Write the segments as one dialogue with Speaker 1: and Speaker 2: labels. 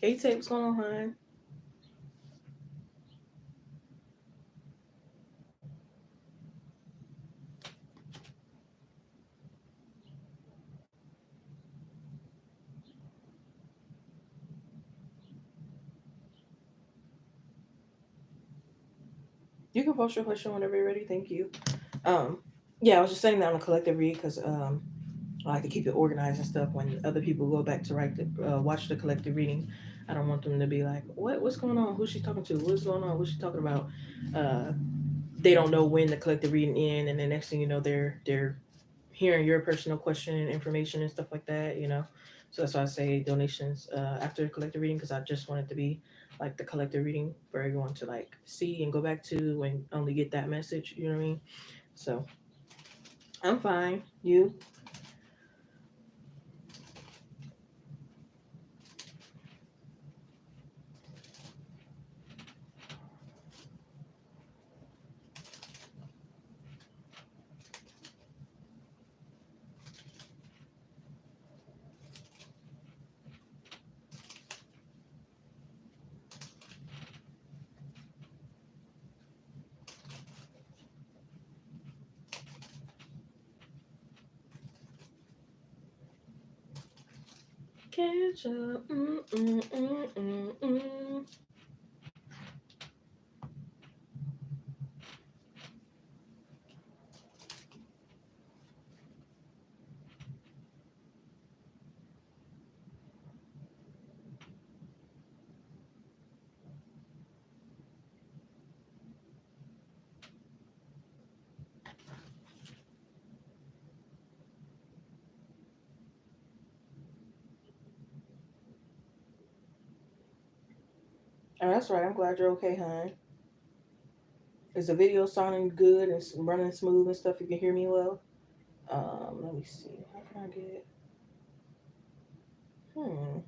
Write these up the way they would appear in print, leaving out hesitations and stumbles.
Speaker 1: Hey, Tate, what's going on, hon? You can post your question whenever you're ready. Thank you. Um, yeah, I was just saying that on a collective read because I like to keep it organized and stuff. When other people go back to watch the collective reading, I don't want them to be like, What's going on? Who's she talking to? What's going on? What's she talking about?" Uh, they don't know when the collective reading end, and the next thing you know, they're hearing your personal question and information and stuff like that. So that's why I say donations after the collective reading, because I just want it to be like the collective reading for everyone to like see and go back to and only get that message. You know what I mean? So I'm fine. You? Catch up. Oh, that's right. I'm glad you're okay, hon. Is the video sounding good and running smooth and stuff? You can hear me well. Let me see. How can I get? Hmm.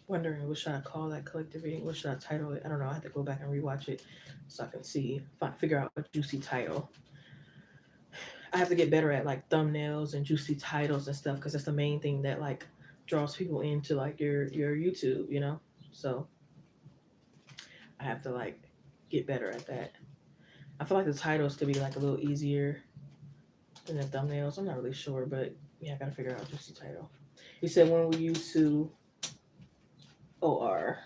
Speaker 1: Wondering what should I call that collective reading? What should I title it? I don't know. I have to go back and rewatch it so I can figure out a juicy title. I have to get better at like thumbnails and juicy titles and stuff because that's the main thing that like draws people into like your YouTube. So I have to like get better at that. I feel like the titles could be like a little easier than the thumbnails. I'm not really sure, but yeah, I gotta figure out a juicy title. You said when we used to OR.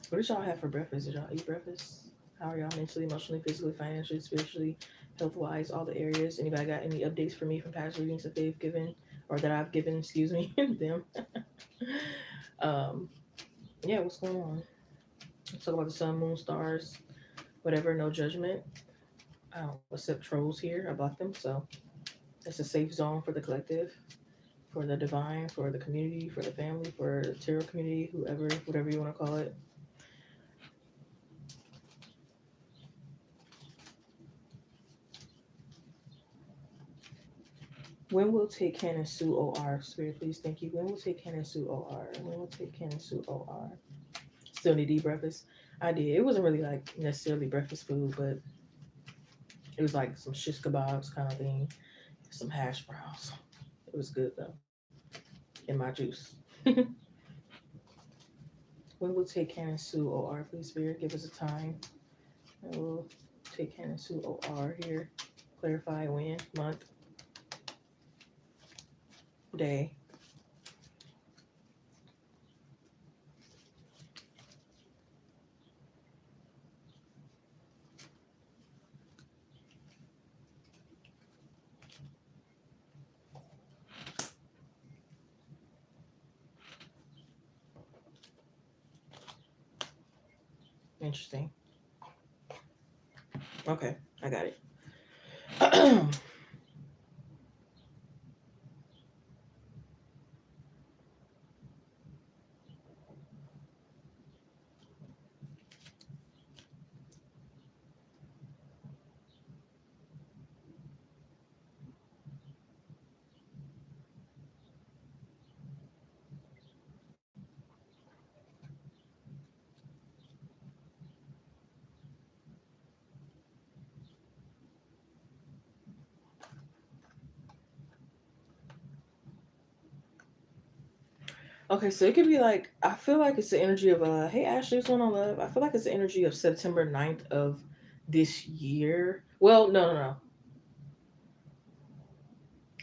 Speaker 1: What did y'all have for breakfast? Did y'all eat breakfast? How are y'all mentally, emotionally, physically, financially, spiritually, health wise, all the areas? Anybody got any updates for me from past readings that they've given or that I've given, excuse me, them? um, yeah, what's going on? Let's talk about the sun, moon, stars, whatever, no judgment. I don't accept trolls here. I block them. So it's a safe zone for the collective, for the divine, for the community, for the family, for the tarot community, whoever, whatever you want to call it. When will take Can and Sue OR? Spirit, please, thank you. When will take Can and Sue OR? When will take Can and Sue OR? Still need to eat breakfast. I did. It wasn't really like necessarily breakfast food, but it was like some shish kebabs kind of thing, some hash browns. It was good though. In my juice. When will take Can and Sue OR? Please, Spirit, give us a time. And we'll take Can and Sue OR here. Clarify when, month, day. Interesting. Okay, I got it. Okay, so it could be like I feel like it's the energy of hey Ashley, what's going on, love? I feel like it's the energy of September 9th of this year. Well, no.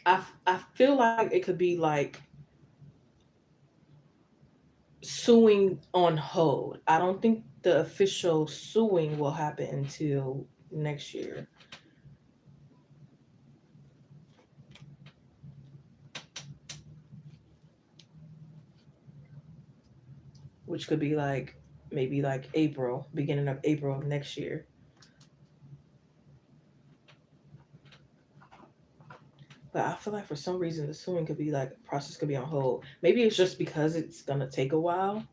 Speaker 1: I feel like it could be like suing on hold. I don't think the official suing will happen until next year, which could be like maybe like April, beginning of April of next year. But I feel like for some reason the suing could be like process could be on hold. Maybe it's just because it's gonna take a while.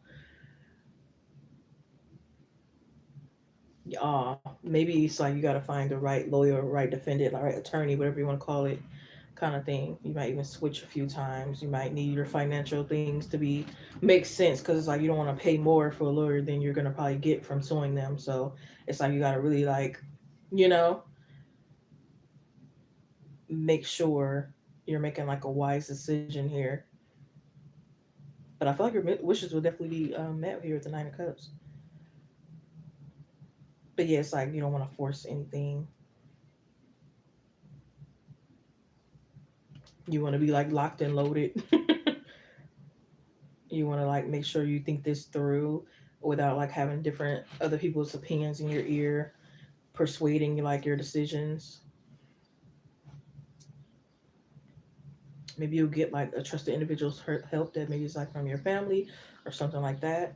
Speaker 1: Maybe it's like you gotta find the right lawyer, right defendant, like right attorney, whatever you want to call it, kind of thing. You might even switch a few times. You might need your financial things to be make sense because it's like you don't want to pay more for a lawyer than you're gonna probably get from suing them. So it's like you gotta really like, you know, make sure you're making like a wise decision here. But I feel like your wishes will definitely be met here with the Nine of Cups. But yeah, it's like you don't want to force anything. You want to be like locked and loaded. You want to like make sure you think this through without like having different other people's opinions in your ear persuading like your decisions. Maybe you'll get like a trusted individual's help that maybe it's like from your family or something like that.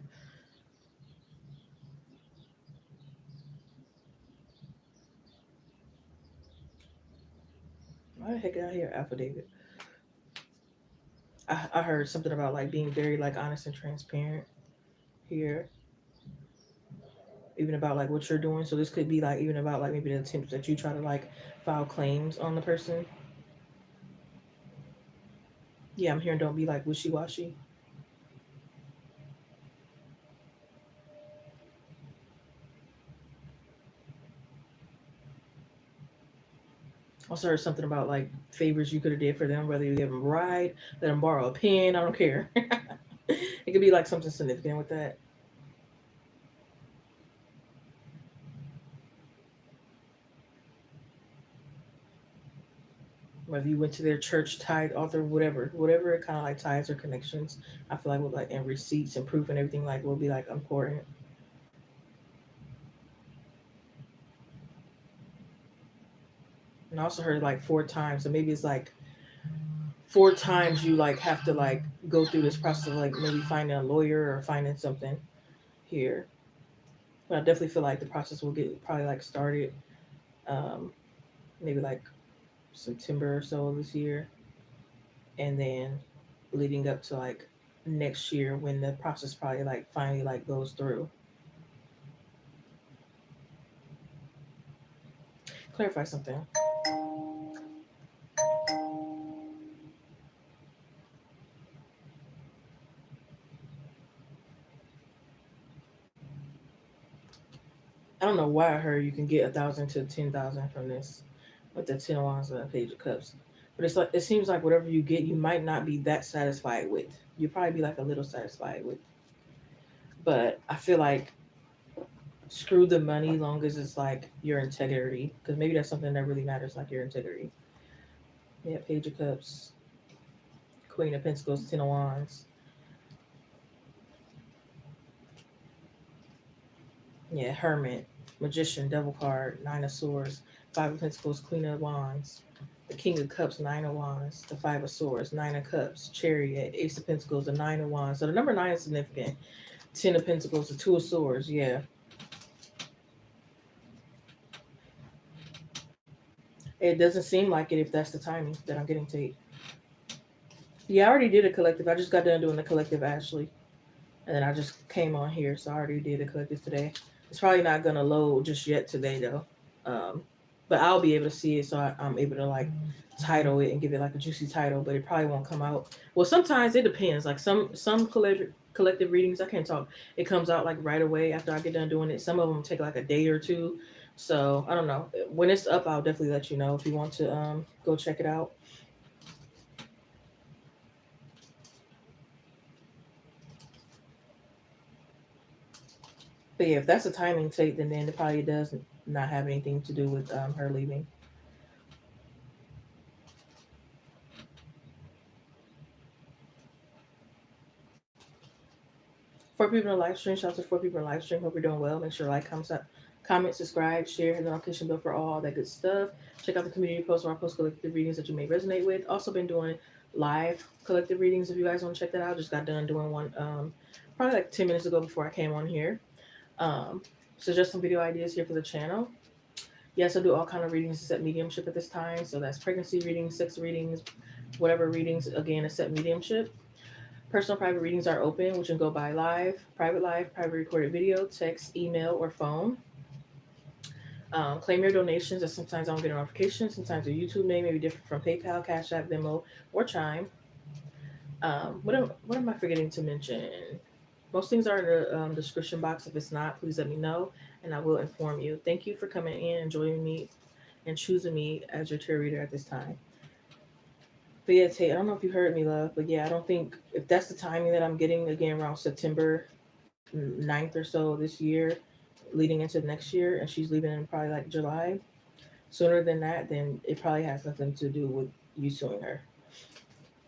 Speaker 1: Why the heck did I hear affidavit? I heard something about like being very like honest and transparent here, even about like what you're doing. So this could be like even about like maybe the attempts that you try to like file claims on the person. Yeah, I'm hearing don't be like wishy washy. Also heard something about like favors you could have did for them, whether you give them a ride, let them borrow a pen. I don't care. It could be like something significant with that. Whether you went to their church, tithe, author, whatever kind of like ties or connections. I feel like with like and receipts and proof and everything like will be like important. And I also heard like 4 times, so maybe it's like 4 times you like have to like go through this process of like maybe finding a lawyer or finding something here. But I definitely feel like the process will get probably like started um, maybe like September or so this year, and then leading up to like next year when the process probably like finally like goes through. Clarify something. I don't know why I heard you can get 1,000 to 10,000 from this with the 10 of Wands and the Page of Cups. But it's like it seems like whatever you get, you might not be that satisfied with. You'll probably be like a little satisfied with. But I feel like screw the money long as it's like your integrity. Because maybe that's something that really matters, like your integrity. Yeah, Page of Cups, Queen of Pentacles, 10 of Wands. Yeah, Hermit, Magician, Devil card, 9 of Swords, 5 of Pentacles, Queen of Wands, the King of Cups, 9 of Wands, the 5 of Swords, 9 of Cups, Chariot, Ace of Pentacles, the 9 of Wands. So the number 9 is significant. 10 of Pentacles, the 2 of Swords. Yeah. It doesn't seem like it if that's the timing that I'm getting Tate. Yeah, I already did a collective. I just got done doing the collective Ashley. And then I just came on here, so I already did a collective today. It's probably not gonna load just yet today though. Um, but I'll be able to see it, so I'm able to like title it and give it like a juicy title. But it probably won't come out. Well, sometimes it depends. Like some collective readings, I can't talk. It comes out like right away after I get done doing it. Some of them take like a day or two. So I don't know. When it's up, I'll definitely let you know if you want to go check it out. But yeah, if that's a timing tape, then it probably does not have anything to do with her leaving. Four people in the live stream. Shout out to four people in the live stream. Hope you're doing well. Make sure to like, comment, subscribe, share, hit the notification bell for all that good stuff. Check out the community post where I post collective readings that you may resonate with. Also been doing live collective readings if you guys want to check that out. Just got done doing one probably like 10 minutes ago before I came on here. Um, so just some video ideas here for the channel. Yes, I do all kind of readings except mediumship at this time. So that's pregnancy readings, sex readings, whatever readings, again, except mediumship. Personal private readings are open, which can go by live, private recorded video, text, email, or phone. Claim your donations, as sometimes I don't get a notification. Sometimes the YouTube name may be different from PayPal, Cash App, Venmo, or Chime. What am I forgetting to mention? Most things are in the description box. If it's not, please let me know, and I will inform you. Thank you for coming in and joining me and choosing me as your tarot reader at this time. But yeah, Tate, I don't know if you heard me, love, but yeah, I don't think if that's the timing that I'm getting again around September 9th or so this year, leading into next year, and she's leaving in probably like July, sooner than that, then it probably has nothing to do with you suing her.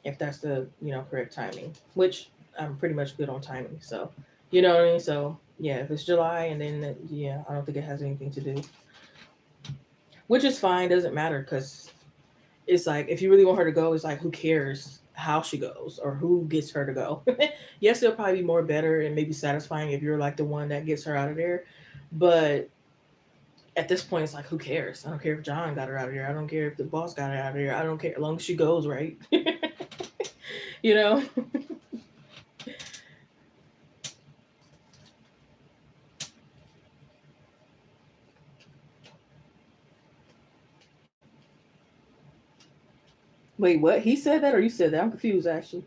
Speaker 1: If that's the correct timing, which I'm pretty much good on timing, so you know what I mean. So yeah, if it's July and then yeah, I don't think it has anything to do, which is fine, doesn't matter because it's like if you really want her to go, it's like who cares how she goes or who gets her to go. Yes, it'll probably be more better and maybe satisfying if you're like the one that gets her out of there, but at this point it's like who cares? I don't care if John got her out of there. I don't care if the boss got her out of there. I don't care as long as she goes, right? you know. Wait, what? He said that or you said that? I'm confused actually.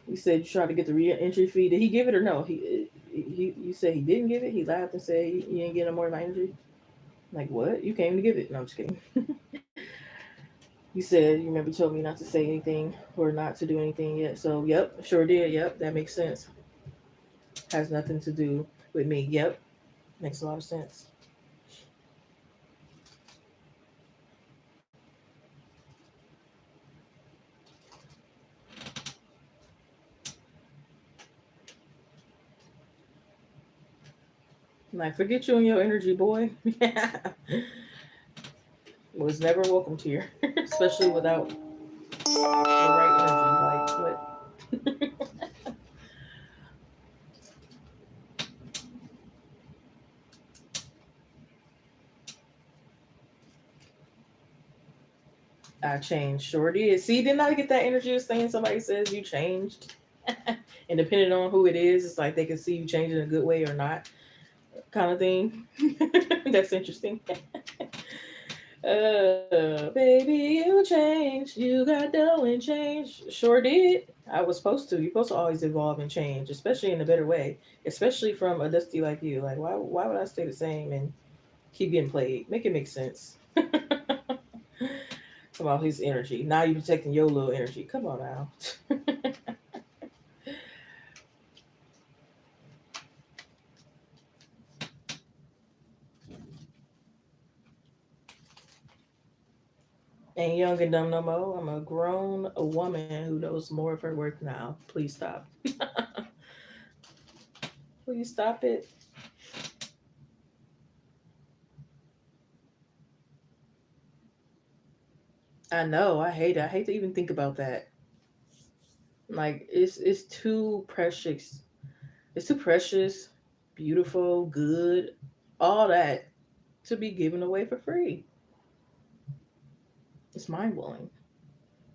Speaker 1: You said you tried to get the re-entry fee. Did he give it or no? He you said he didn't give it. He laughed and said he ain't getting no more of my energy. Like what? You came to give it? No, I'm just kidding. You said you remember told me not to say anything or not to do anything yet. So yep, sure did. Yep, that makes sense. Has nothing to do with me. Yep, makes a lot of sense. Like forget you and your energy, boy. Was never welcomed here, especially without the right energy. Like what? I changed. Sure did. See, didn't I get that energy of saying somebody says you changed? And depending on who it is, it's like they can see you change in a good way or not, kind of thing. That's interesting. Baby, you changed. You got dough and change. Sure did. I was supposed to. You're supposed to always evolve and change, especially in a better way. Especially from a dusty like you. Like, why would I stay the same and keep getting played? Make it make sense. About his energy. Now you're protecting your little energy. Come on now. Ain't young and dumb no more. I'm a grown woman who knows more of her worth now. Please stop. Please stop it. I know. I hate it. I hate to even think about that. Like it's too precious. It's too precious, beautiful, good, all that to be given away for free. It's mind blowing.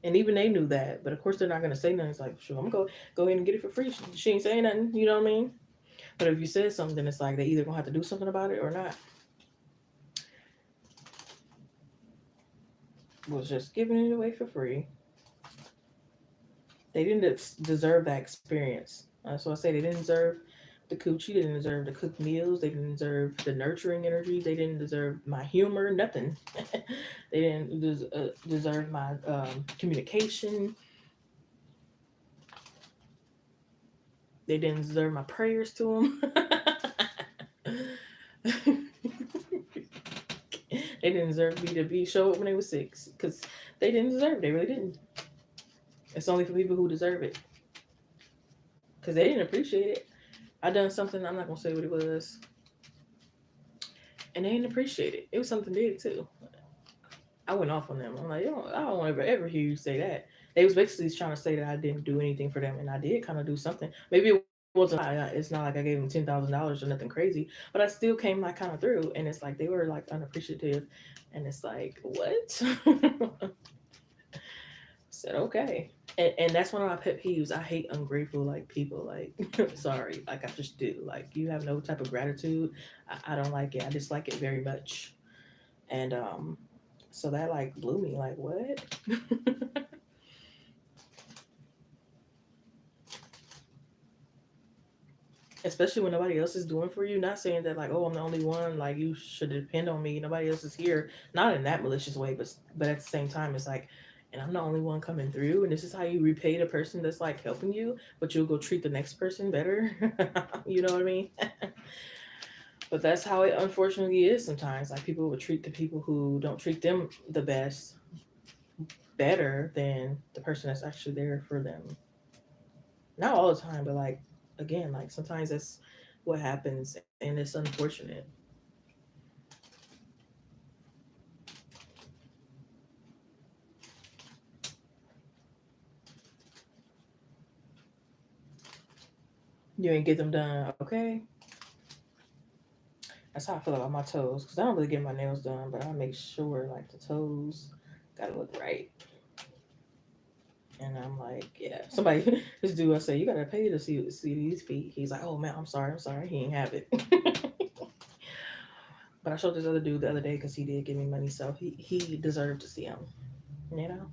Speaker 1: And even they knew that, but of course they're not gonna say nothing. It's like, sure, I'm gonna go ahead and get it for free. She ain't saying nothing, you know what I mean? But if you said something, then it's like they either gonna have to do something about it or not. Was just giving it away for free. They didn't deserve that experience. So I say they didn't deserve the coochie. They didn't deserve the cooked meals. They didn't deserve the nurturing energy. They didn't deserve my humor. Nothing. They didn't deserve my communication. They didn't deserve my prayers to them. They didn't deserve me to be show up when they was sick because they didn't deserve it. They really didn't. It's only for people who deserve it because they didn't appreciate it. I done something. I'm not gonna say what it was, and they didn't appreciate it. It was something big too. I went off on them. I'm like, I don't ever hear you say that. They was basically trying to say that I didn't do anything for them, and I did kind of do something. Maybe it wasn't. It's not like I gave them $10,000 or nothing crazy, but I still came like kind of through. And it's like they were like unappreciative, and it's like what? Said okay. And that's one of my pet peeves. I hate ungrateful like people. Like, sorry, like I just do. Like you have no type of gratitude. I don't like it. I dislike it very much. And so that like blew me. Like what? Especially when nobody else is doing for you. Not saying that like, oh, I'm the only one. Like you should depend on me. Nobody else is here. Not in that malicious way, but at the same time, it's like, and I'm the only one coming through. And this is how you repay the person that's like helping you, but you'll go treat the next person better. You know what I mean? But that's how it unfortunately is sometimes. Like people will treat the people who don't treat them the best better than the person that's actually there for them. Not all the time, but like again, like sometimes that's what happens and it's unfortunate. You ain't get them done, okay? That's how I feel about my toes. Cause I don't really get my nails done, but I make sure like the toes gotta look right. And I'm like, yeah. Somebody, this dude, I say, you gotta pay to see these feet. He's like, oh man, I'm sorry. He ain't have it. But I showed this other dude the other day because he did give me money, so he deserved to see him. You know,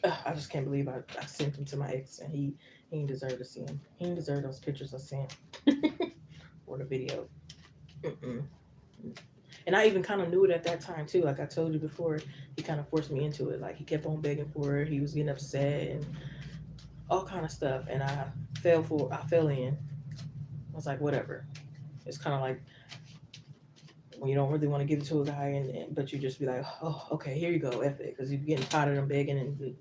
Speaker 1: I just can't believe I sent him to my ex and he didn't deserve to see him. He didn't deserve those pictures I sent or the video. Mm-mm. And I even kind of knew it at that time too. Like I told you before, he kind of forced me into it. Like he kept on begging for it. He was getting upset and all kind of stuff. And I fell in. I was like, whatever. It's kind of like when you don't really want to give it to a guy, but you just be like, oh, okay, here you go, F it, because you're getting tired of them begging, and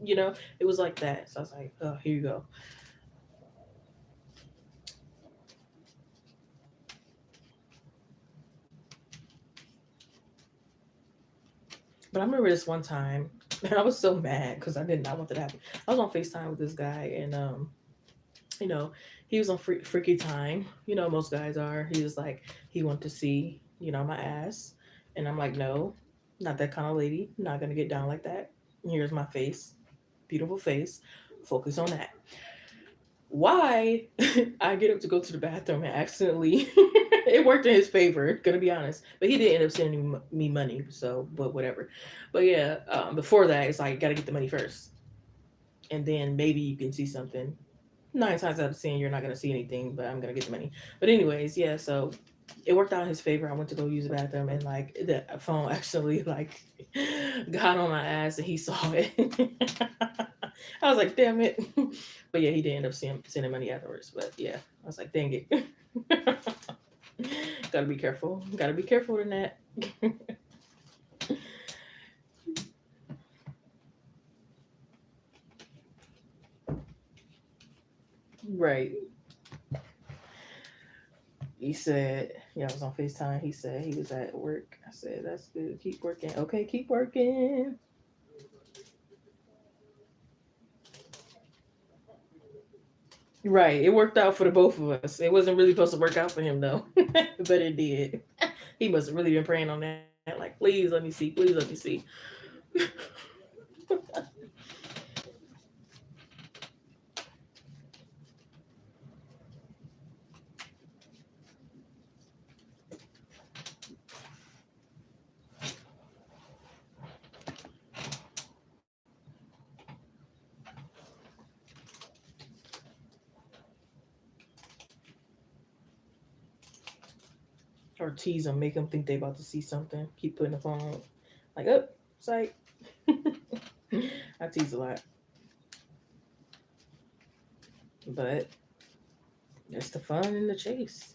Speaker 1: it was like that. So I was like, oh, here you go. But I remember this one time, and I was so mad because I did not want that to happen. I was on FaceTime with this guy, and you know, he was on freaky time. Most guys are. He was like, he wanted to see, my ass, and I'm like, no, not that kind of lady. Not gonna get down like that. Here's my face, beautiful face. Focus on that. Why I get up to go to the bathroom and accidentally it worked in his favor, gonna be honest, but he did end up sending me money, so but whatever. But yeah, before that it's like gotta get the money first and then maybe you can see something. 9 times out of 10 you're not gonna see anything, but I'm gonna get the money. But anyways, yeah, so it worked out in his favor. I went to go use the bathroom and like the phone actually like got on my ass and he saw it. I was like, damn it. But yeah, he did end up sending money afterwards. But yeah, I was like, dang it. Gotta be careful. Gotta be careful in that. Right. He said, yeah, I was on FaceTime. He said he was at work. I said, that's good. Keep working. Okay, keep working. Right. It worked out for the both of us. It wasn't really supposed to work out for him though, but it did. He must have really been praying on that. Like, please let me see. Please let me see. Or tease them, make them think they about to see something. Keep putting the phone like, oh, sight. I tease a lot, but it's the fun in the chase.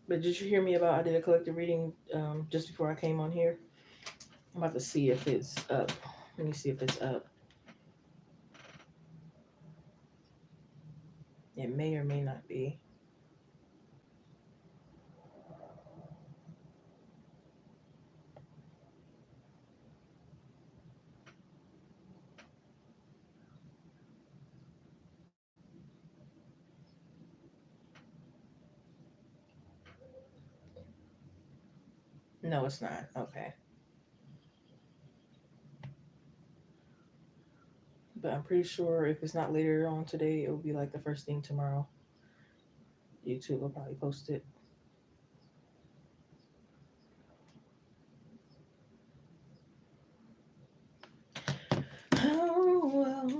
Speaker 1: But did you hear me about I did a collective reading just before I came on here? I'm about to see if it's up. Let me see if it's up. It may or may not be. No, it's not. Okay. But I'm pretty sure if it's not later on today, it will be like the first thing tomorrow. YouTube will probably post it. Oh, well.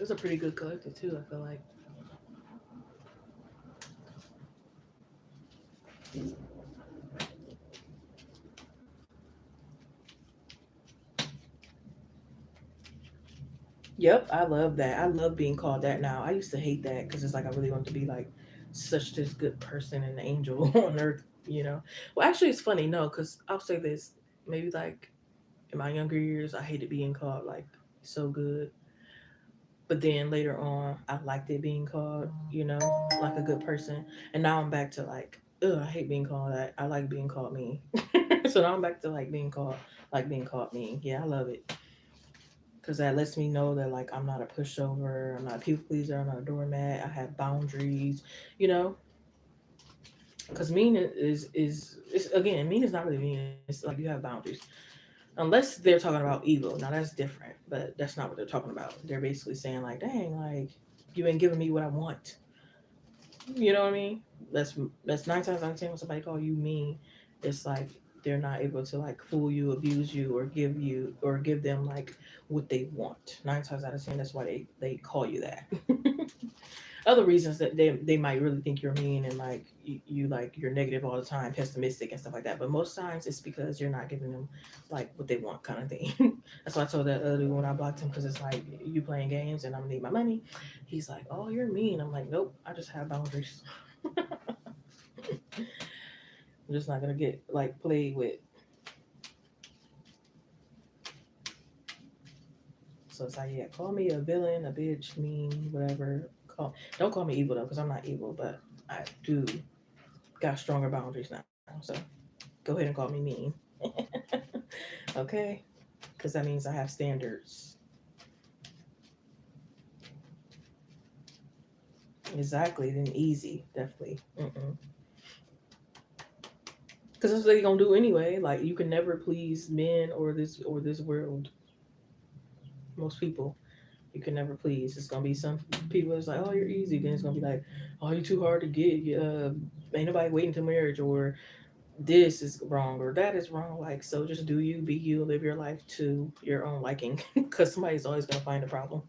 Speaker 1: It's a pretty good collective too, I feel like. Yep, I love that. I love being called that now. I used to hate that because it's like I really want to be like such this good person and angel on earth, you know. Well, actually, it's funny, no, because I'll say this. Maybe like in my younger years, I hated being called like so good, but then later on, I liked it being called, you know, like a good person. And now I'm back to like, ugh, I hate being called that. I like being called mean. So now I'm back to like being called mean. Yeah, I love it because that lets me know that like I'm not a pushover, I'm not a people pleaser, I'm not a doormat. I have boundaries, you know. Because mean is again, mean is not really mean. It's like you have boundaries, unless they're talking about evil. Now that's different, but that's not what they're talking about. They're basically saying like, dang, like you ain't giving me what I want. You know what I mean? That's 9 times out of 10 when somebody call you mean, it's like they're not able to like fool you, abuse you, or give them like what they want. 9 times out of 10, that's why they call you that. Other reasons that they might really think you're mean and like you like you're negative all the time, pessimistic and stuff like that. But most times it's because you're not giving them like what they want, kind of thing. That's why I told that other dude when I blocked him because it's like you playing games and I'm gonna need my money. He's like, oh, you're mean. I'm like, nope, I just have boundaries. I'm just not gonna get like played with. So it's like, yeah, call me a villain, a bitch, mean, whatever. Don't call me evil though, because I'm not evil, but I do got stronger boundaries now. So go ahead and call me mean. Okay? Because that means I have standards. Exactly. Then easy, definitely. Because that's what they're gonna do anyway. Like you can never please men or this world. Most people you can never please. It's gonna be some people that's like, oh, you're easy. Then it's gonna be like, oh, you're too hard to get. Ain't nobody waiting till marriage, or this is wrong, or that is wrong. Like, so just do you, be you, live your life to your own liking. Because somebody's always gonna find a problem.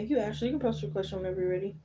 Speaker 1: Thank you, Ashley. You can post your question whenever you're ready.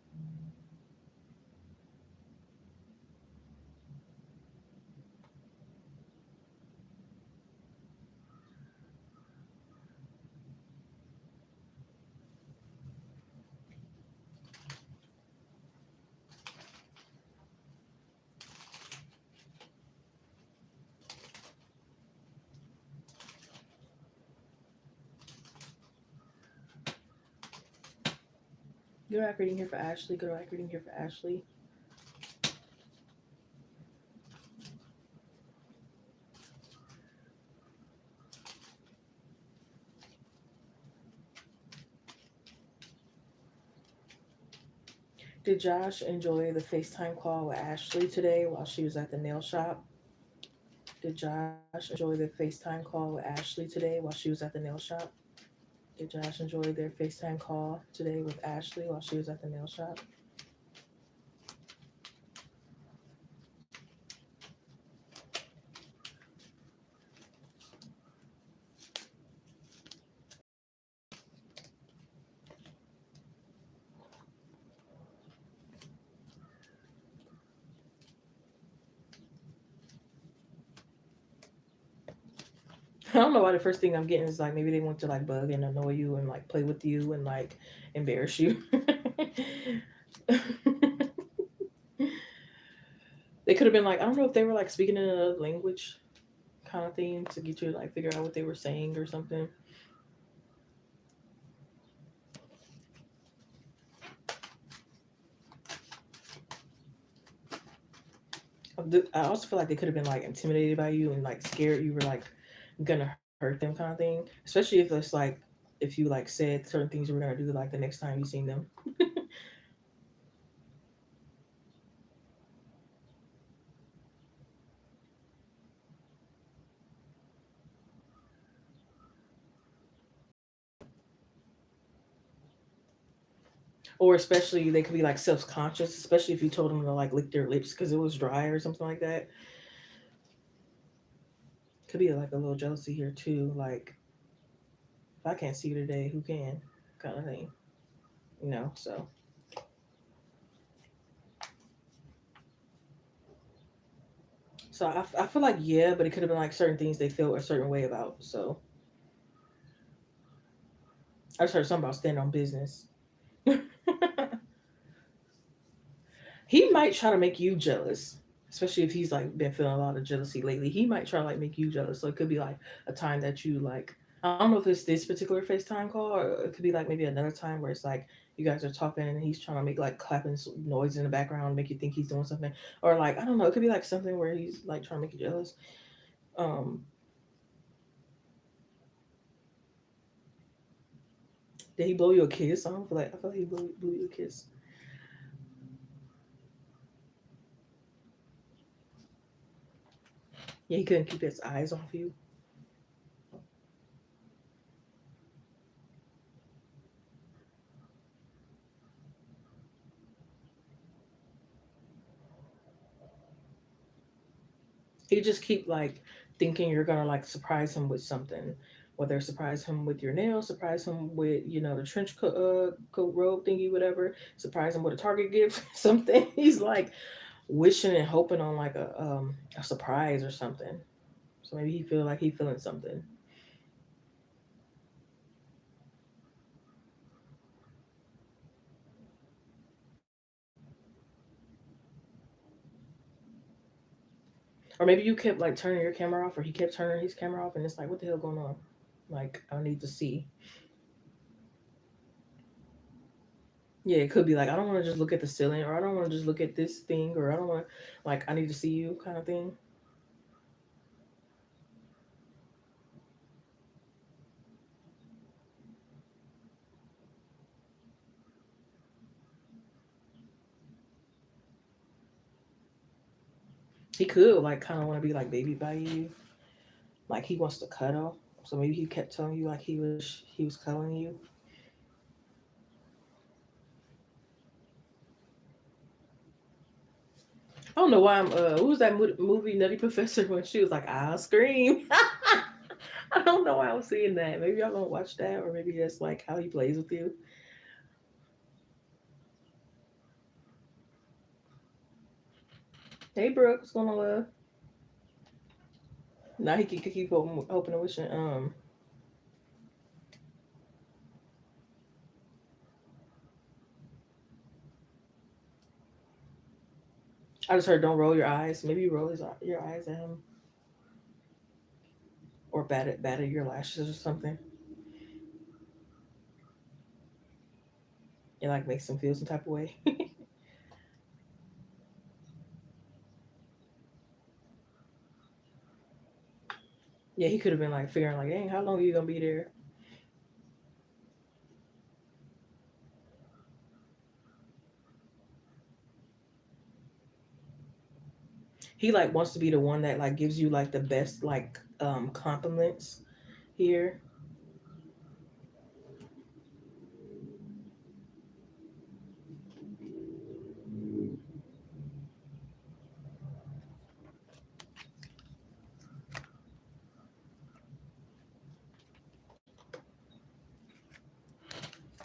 Speaker 1: Good luck reading here for Ashley. Good luck reading here for Ashley. Did Josh enjoy the FaceTime call with Ashley today while she was at the nail shop? Did Josh enjoy the FaceTime call with Ashley today while she was at the nail shop? Did Josh enjoy their FaceTime call today with Ashley while she was at the nail shop? I don't know why the first thing I'm getting is like maybe they want to like bug and annoy you and like play with you and like embarrass you. They could have been like, I don't know if they were like speaking in another language kind of thing to get you to like figure out what they were saying or something. I also feel like they could have been like intimidated by you and like scared you were like gonna hurt them kind of thing. Especially if it's like if you like said certain things you were gonna do like the next time you seen them. Or especially they could be like self conscious, especially if you told them to like lick their lips because it was dry or something like that. Could be like a little jealousy here too. Like if I can't see you today, who can? Kind of thing. So I feel like yeah, but it could have been like certain things they feel a certain way about. So I just heard something about stand on business. He might try to make you jealous, especially if he's like been feeling a lot of jealousy lately. He might try to like make you jealous. So it could be like a time that you like. I don't know if it's this particular FaceTime call, or it could be like maybe another time where it's like you guys are talking and he's trying to make like clapping noise in the background, make you think he's doing something, or like I don't know. It could be like something where he's like trying to make you jealous. Um, did he blow you a kiss? I feel like he blew you a kiss. Yeah, he couldn't keep his eyes off you. He just keep like thinking you're gonna like surprise him with something, whether surprise him with your nails, surprise him with the trench coat robe thingy, whatever. Surprise him with a Target gift, something. He's like wishing and hoping on like a surprise or something. So maybe he feel like he feeling something. Or maybe you kept like turning your camera off, or he kept turning his camera off, and it's like, what the hell going on? Like I need to see. Yeah, it could be like I don't want to just look at the ceiling, or I don't want to just look at this thing, or I don't want to like I need to see you kind of thing. He could like kind of want to be like baby by you, like he wants to cuddle. So maybe he kept telling you like he was cuddling you. I don't know why I'm. What was that movie Nutty Professor when she was like, "I'll scream." I don't know why I was seeing that. Maybe y'all gonna watch that, or maybe that's like how he plays with you. Hey, Brooke, what's going on, love? Now he can keep hoping and wishing. I just heard don't roll your eyes. Maybe you roll your eyes at him or bat at your lashes or something. It like makes him feel some type of way. Yeah, he could have been like figuring like, dang, how long are you gonna be there? He like wants to be the one that like gives you like the best like compliments here.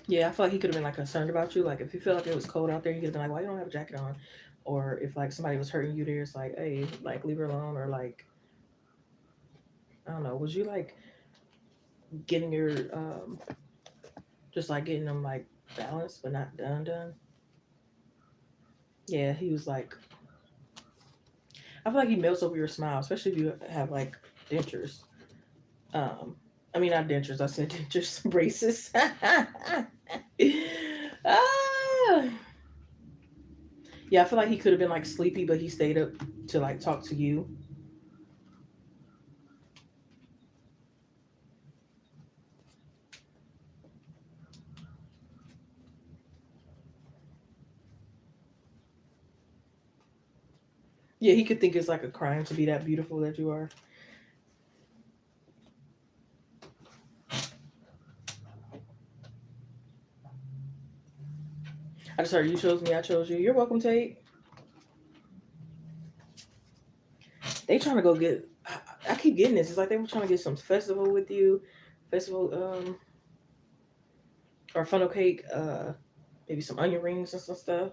Speaker 1: Yeah, I feel like he could have been like concerned about you. Like if you feel like it was cold out there, he could have been like, why you don't have a jacket on? Or if like somebody was hurting you there, it's like, hey, like leave her alone. Or like I don't know, was you like getting your just like getting them like balanced but not done? Yeah, he was like, I feel like he melts over your smile, especially if you have like dentures. Um, I mean not dentures. I said dentures, braces. Ah, yeah, I feel like he could have been like sleepy, but he stayed up to like talk to you. Yeah, he could think it's like a crime to be that beautiful that you are. I just heard you chose me, I chose you. You're welcome, Tate. They trying to go get. I keep getting this. It's like they were trying to get some festival with you, festival or funnel cake, maybe some onion rings and some stuff.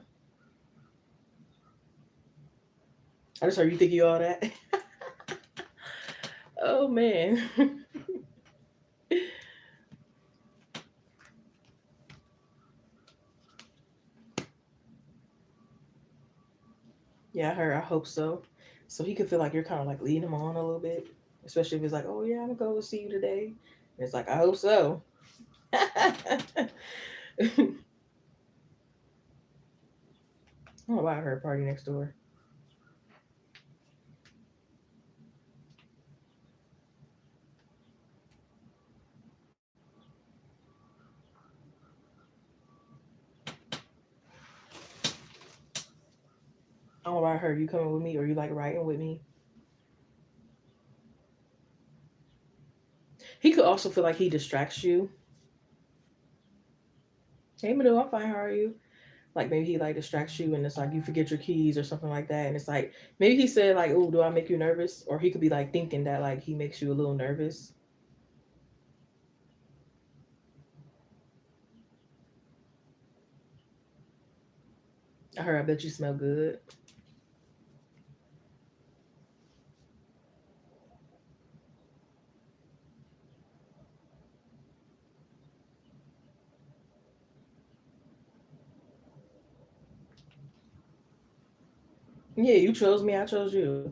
Speaker 1: I just heard you think you all that. Oh man. Yeah, I heard. I hope so. So he could feel like you're kind of like leading him on a little bit, especially if it's like, oh yeah, I'm gonna go see you today. And it's like, I hope so. I don't know why I heard party next door. I don't know why I heard you coming with me or you like riding with me. He could also feel like he distracts you. Hey, Manu, I'm fine. How are you? Like maybe he like distracts you and it's like you forget your keys or something like that. And it's like maybe he said like, "Oh, do I make you nervous?" Or he could be like thinking that like he makes you a little nervous. I heard. I bet you smell good. Yeah, you chose me. I chose you.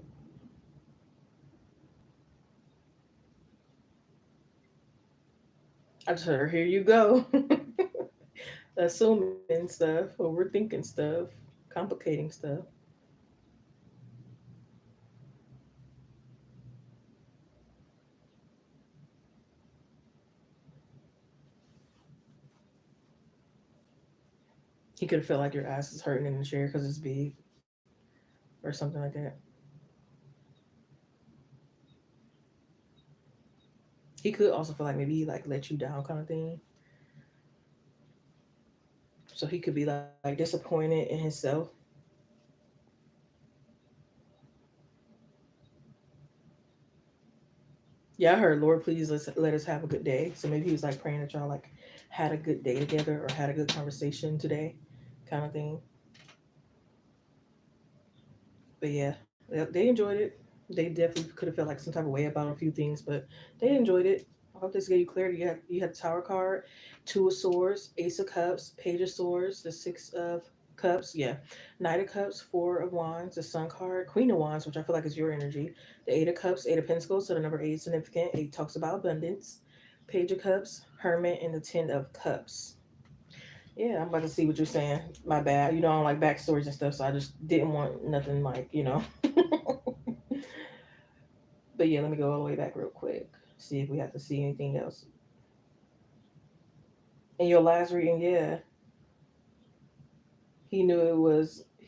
Speaker 1: I just heard. Here you go. Assuming stuff, overthinking stuff, complicating stuff. He could have felt like your ass is hurting in the chair because it's big or something like that. He could also feel like maybe he like let you down kind of thing. So he could be like disappointed in himself. Yeah, I heard Lord, please let us have a good day. So maybe he was like praying that y'all like had a good day together or had a good conversation today, kind of thing. But yeah, they enjoyed it. They definitely could have felt like some type of way about a few things, but they enjoyed it. I hope this gave you clarity. You had the Tower card, Two of Swords, Ace of Cups, Page of Swords, the Six of Cups, yeah, Knight of Cups, Four of Wands, the Sun card, Queen of Wands, which I feel like is your energy, the Eight of Cups, Eight of Pentacles, so the number 8 is significant. 8 talks about abundance, Page of Cups, Hermit, and the Ten of Cups. Yeah, I'm about to see what you're saying. My bad. I don't like backstories and stuff, so I just didn't want nothing like. But yeah, let me go all the way back real quick. See if we have to see anything else. In your last reading, yeah, he knew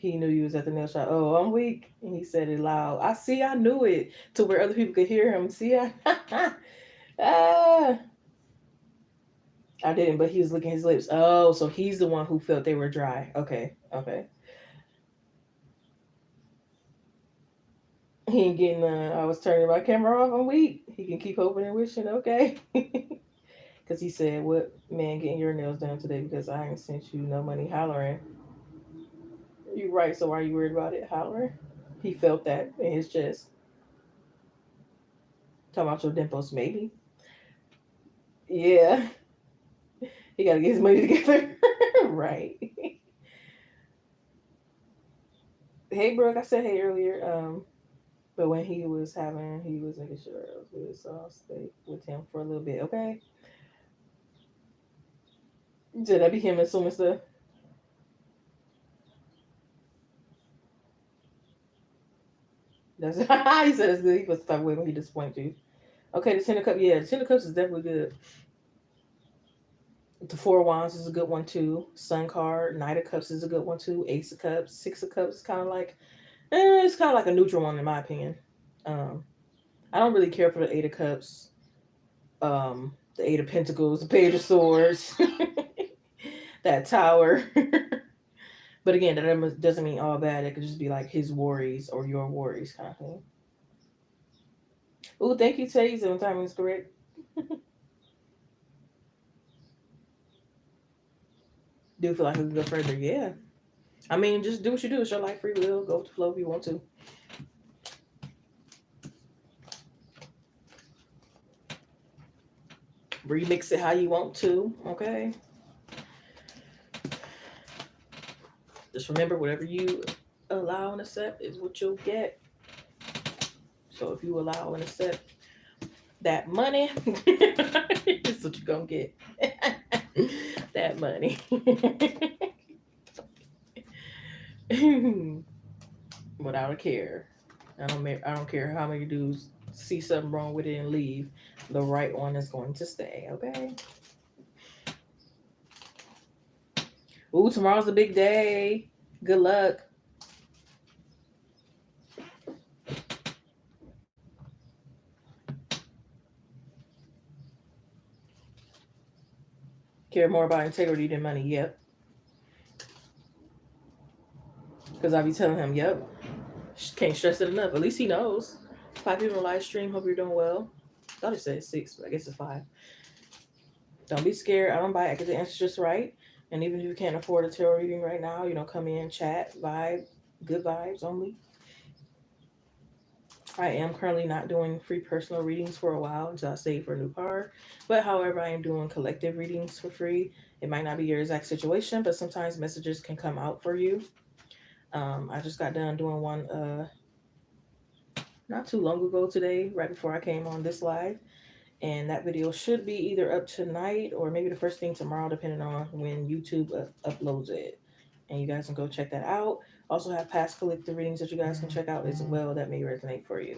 Speaker 1: you was at the nail shop. Oh, I'm weak. And he said it loud. I knew it to where other people could hear him. See, ah, I didn't, but he was licking his lips. Oh, so he's the one who felt they were dry. Okay, okay. He ain't getting. I was turning my camera off. I'm weak. He can keep hoping and wishing. Okay. Because he said, "What man getting your nails done today? Because I ain't sent you no money hollering." You right. So why are you worried about it hollering? He felt that in his chest. Talking about your dimples, maybe. Yeah. He got to get his money together. Right. Hey, Brooke. I said hey earlier. But when he was making sure I was good, so I'll stay with him for a little bit. Okay. Did that be him assuming stuff? That's he said it's good. He was the type of way when he disappointed you. Okay, the Ten of Cups. Yeah, the Ten of Cups is definitely good. The Four of Wands is a good one too. Sun card, Knight of Cups is a good one too. Ace of Cups, Six of Cups is kind of like, it's kind of like a neutral one in my opinion. Um, I don't really care for the Eight of Cups, the Eight of Pentacles, the Page of Swords, that Tower. But again, that doesn't mean all bad. It could just be like his worries or your worries kind of thing. Oh, thank you, Taser. When timing is correct. Do feel like we can go further? Yeah. I mean, just do what you do. It's your life, free will. Go with the flow if you want to. Remix it how you want to. Okay. Just remember, whatever you allow and accept is what you'll get. So if you allow and accept that money, it's what you're gonna get. That money. Without a care. I don't care how many dudes see something wrong with it and leave. The right one is going to stay. Okay. Ooh, tomorrow's a big day. Good luck. Care more about integrity than money. Yep. Because I be telling him, yep. Can't stress it enough. At least he knows. 5 people on live stream. Hope you're doing well. I thought it said 6, but I guess it's 5. Don't be scared. I don't buy it. Get the answer just right. And even if you can't afford a tarot reading right now, come in, chat, vibe, good vibes only. I am currently not doing free personal readings for a while until I save for a new car. But however, I am doing collective readings for free. It might not be your exact situation, but sometimes messages can come out for you. I just got done doing one not too long ago today, right before I came on this live. And that video should be either up tonight or maybe the first thing tomorrow, depending on when YouTube uploads it. And you guys can go check that out. Also have past collective readings that you guys can check out as well that may resonate for you.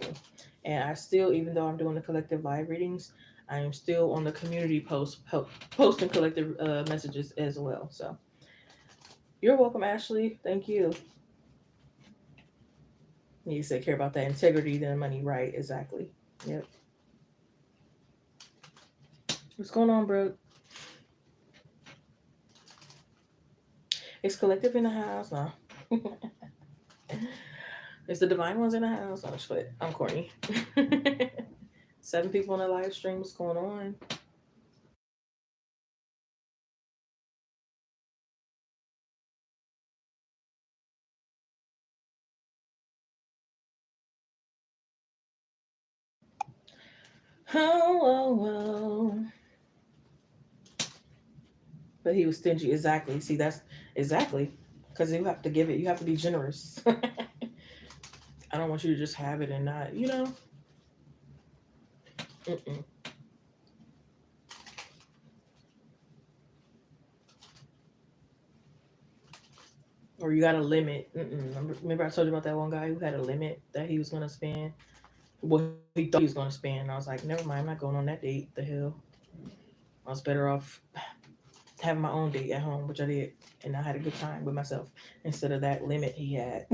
Speaker 1: And I still, even though I'm doing the collective live readings, I am still on the community posting collective messages as well. So you're welcome, Ashley. Thank you. You said care about that integrity than money, right? Exactly. Yep. What's going on, bro? It's collective in the house now. It's the divine ones in the house. I'm just I'm corny. 7 people on the live stream. What's going on? Oh, oh, oh. But he was stingy. Exactly. See, that's exactly because you have to give it. You have to be generous. I don't want you to just have it and not, Mm-mm. Or you got a limit. Mm-mm. Remember, I told you about that one guy who had a limit that he was gonna spend. Well, he thought he was gonna spend. And I was like, never mind. I'm not going on that date. The hell, I was better off having my own date at home, which I did, and I had a good time with myself instead of that limit he had.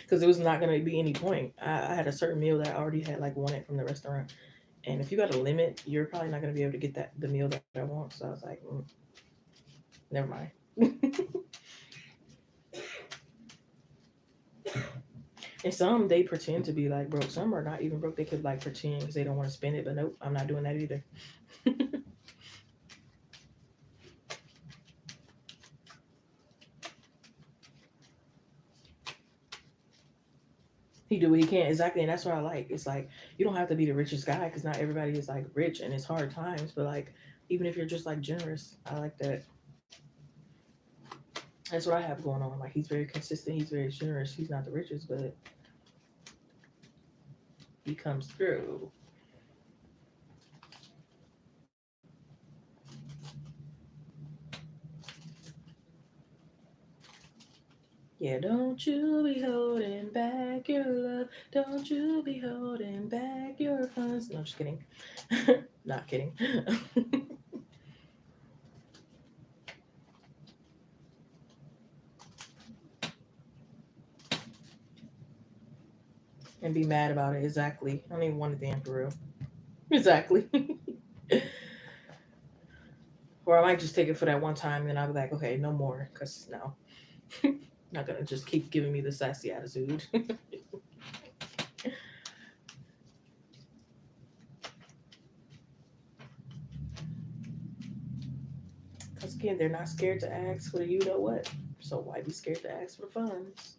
Speaker 1: Because it was not going to be any point. I had a certain meal that I already had like wanted from the restaurant, and if you got a limit, you're probably not going to be able to get the meal that I want. So I was like, never mind. And some they pretend to be like broke. Some are not even broke. They could like pretend because they don't want to spend it. But nope, I'm not doing that either. He do what he can exactly, and that's what I like. It's like you don't have to be the richest guy because not everybody is like rich and it's hard times. But like even if you're just like generous, I like that. That's what I have going on. Like he's very consistent. He's very generous. He's not the richest, but he comes through. Yeah, don't you be holding back your love. Don't you be holding back your funds. No, just kidding. Not kidding. And be mad about it. Exactly. I don't even want it then for real. Exactly. Or I might just take it for that one time and I'll be like, okay, no more. Because no, not going to just keep giving me the sassy attitude. Because again, they're not scared to ask for you know what. So why be scared to ask for funds?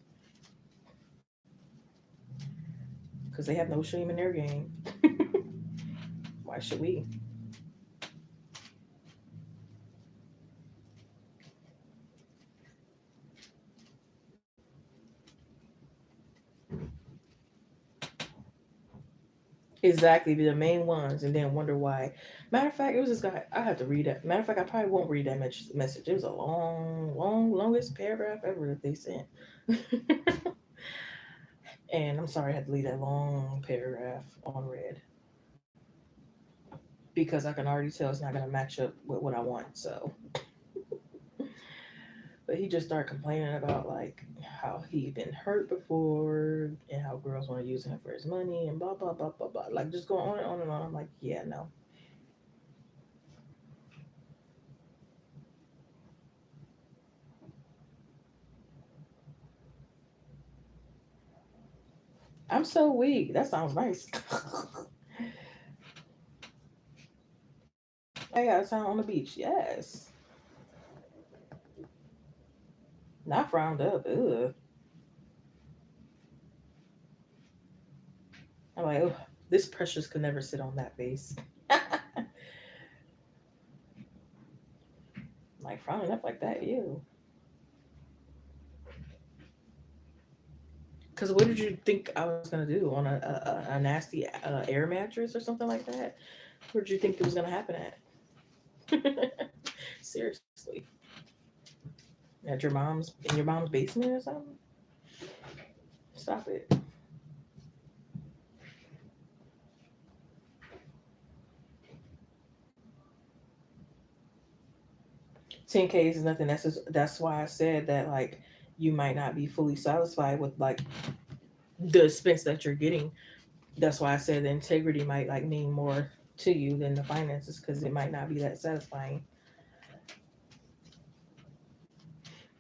Speaker 1: Because they have no shame in their game. Why should we? Exactly, be the main ones, and then wonder why. Matter of fact, it was this guy. I had to read that. Matter of fact, I probably won't read that message. It was a longest paragraph ever that they sent. And I'm sorry I had to leave that long paragraph on read because I can already tell it's not going to match up with what I want. So, but he just started complaining about like how he'd been hurt before and how girls want to use him for his money and blah blah blah blah blah. Like just going on and on and on. I'm like, yeah, no. I'm so weak. That sounds nice. I got a time on the beach. Yes. Not frowned up. Ugh. I'm like, oh, this precious could never sit on that face. Like frowning up like that, ew. Because what did you think I was gonna do on a nasty air mattress or something like that? Where did you think it was gonna happen at? Seriously, at your mom's in your mom's basement or something? Stop it. 10K is nothing. That's why I said that like you might not be fully satisfied with like the expense that you're getting. That's why I said the integrity might like mean more to you than the finances because it might not be that satisfying.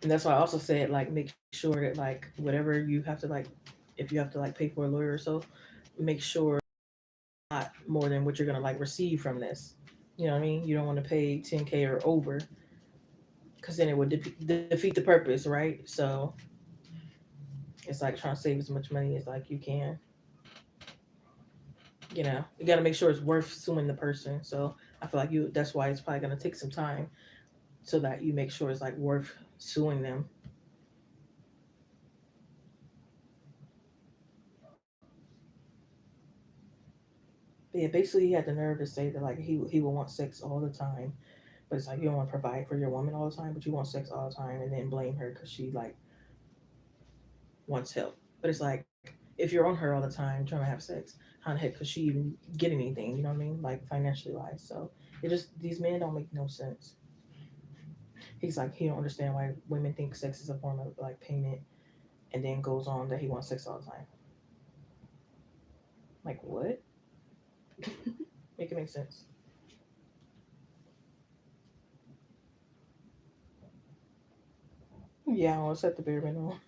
Speaker 1: And that's why I also said like make sure that like whatever you have to like if you have to like pay for a lawyer or so, make sure not more than what you're gonna like receive from this. You know what I mean? You don't want to pay 10K or over because then it would defeat the purpose, right? So it's like trying to save as much money as like you can. You got to make sure it's worth suing the person. So I feel like that's why it's probably going to take some time so that you make sure it's like worth suing them. But yeah, basically he had the nerve to say that like he will want sex all the time, but it's like you don't want to provide for your woman all the time, but you want sex all the time, and then blame her because she like wants help. But it's like if you're on her all the time trying to have sex, how the heck could she even get anything? You know what I mean? Like financially wise. So it just these men don't make no sense. He's like he don't understand why women think sex is a form of like payment, and then goes on that he wants sex all the time. Like what? Make it make sense. Yeah, I'll set the bare minimum.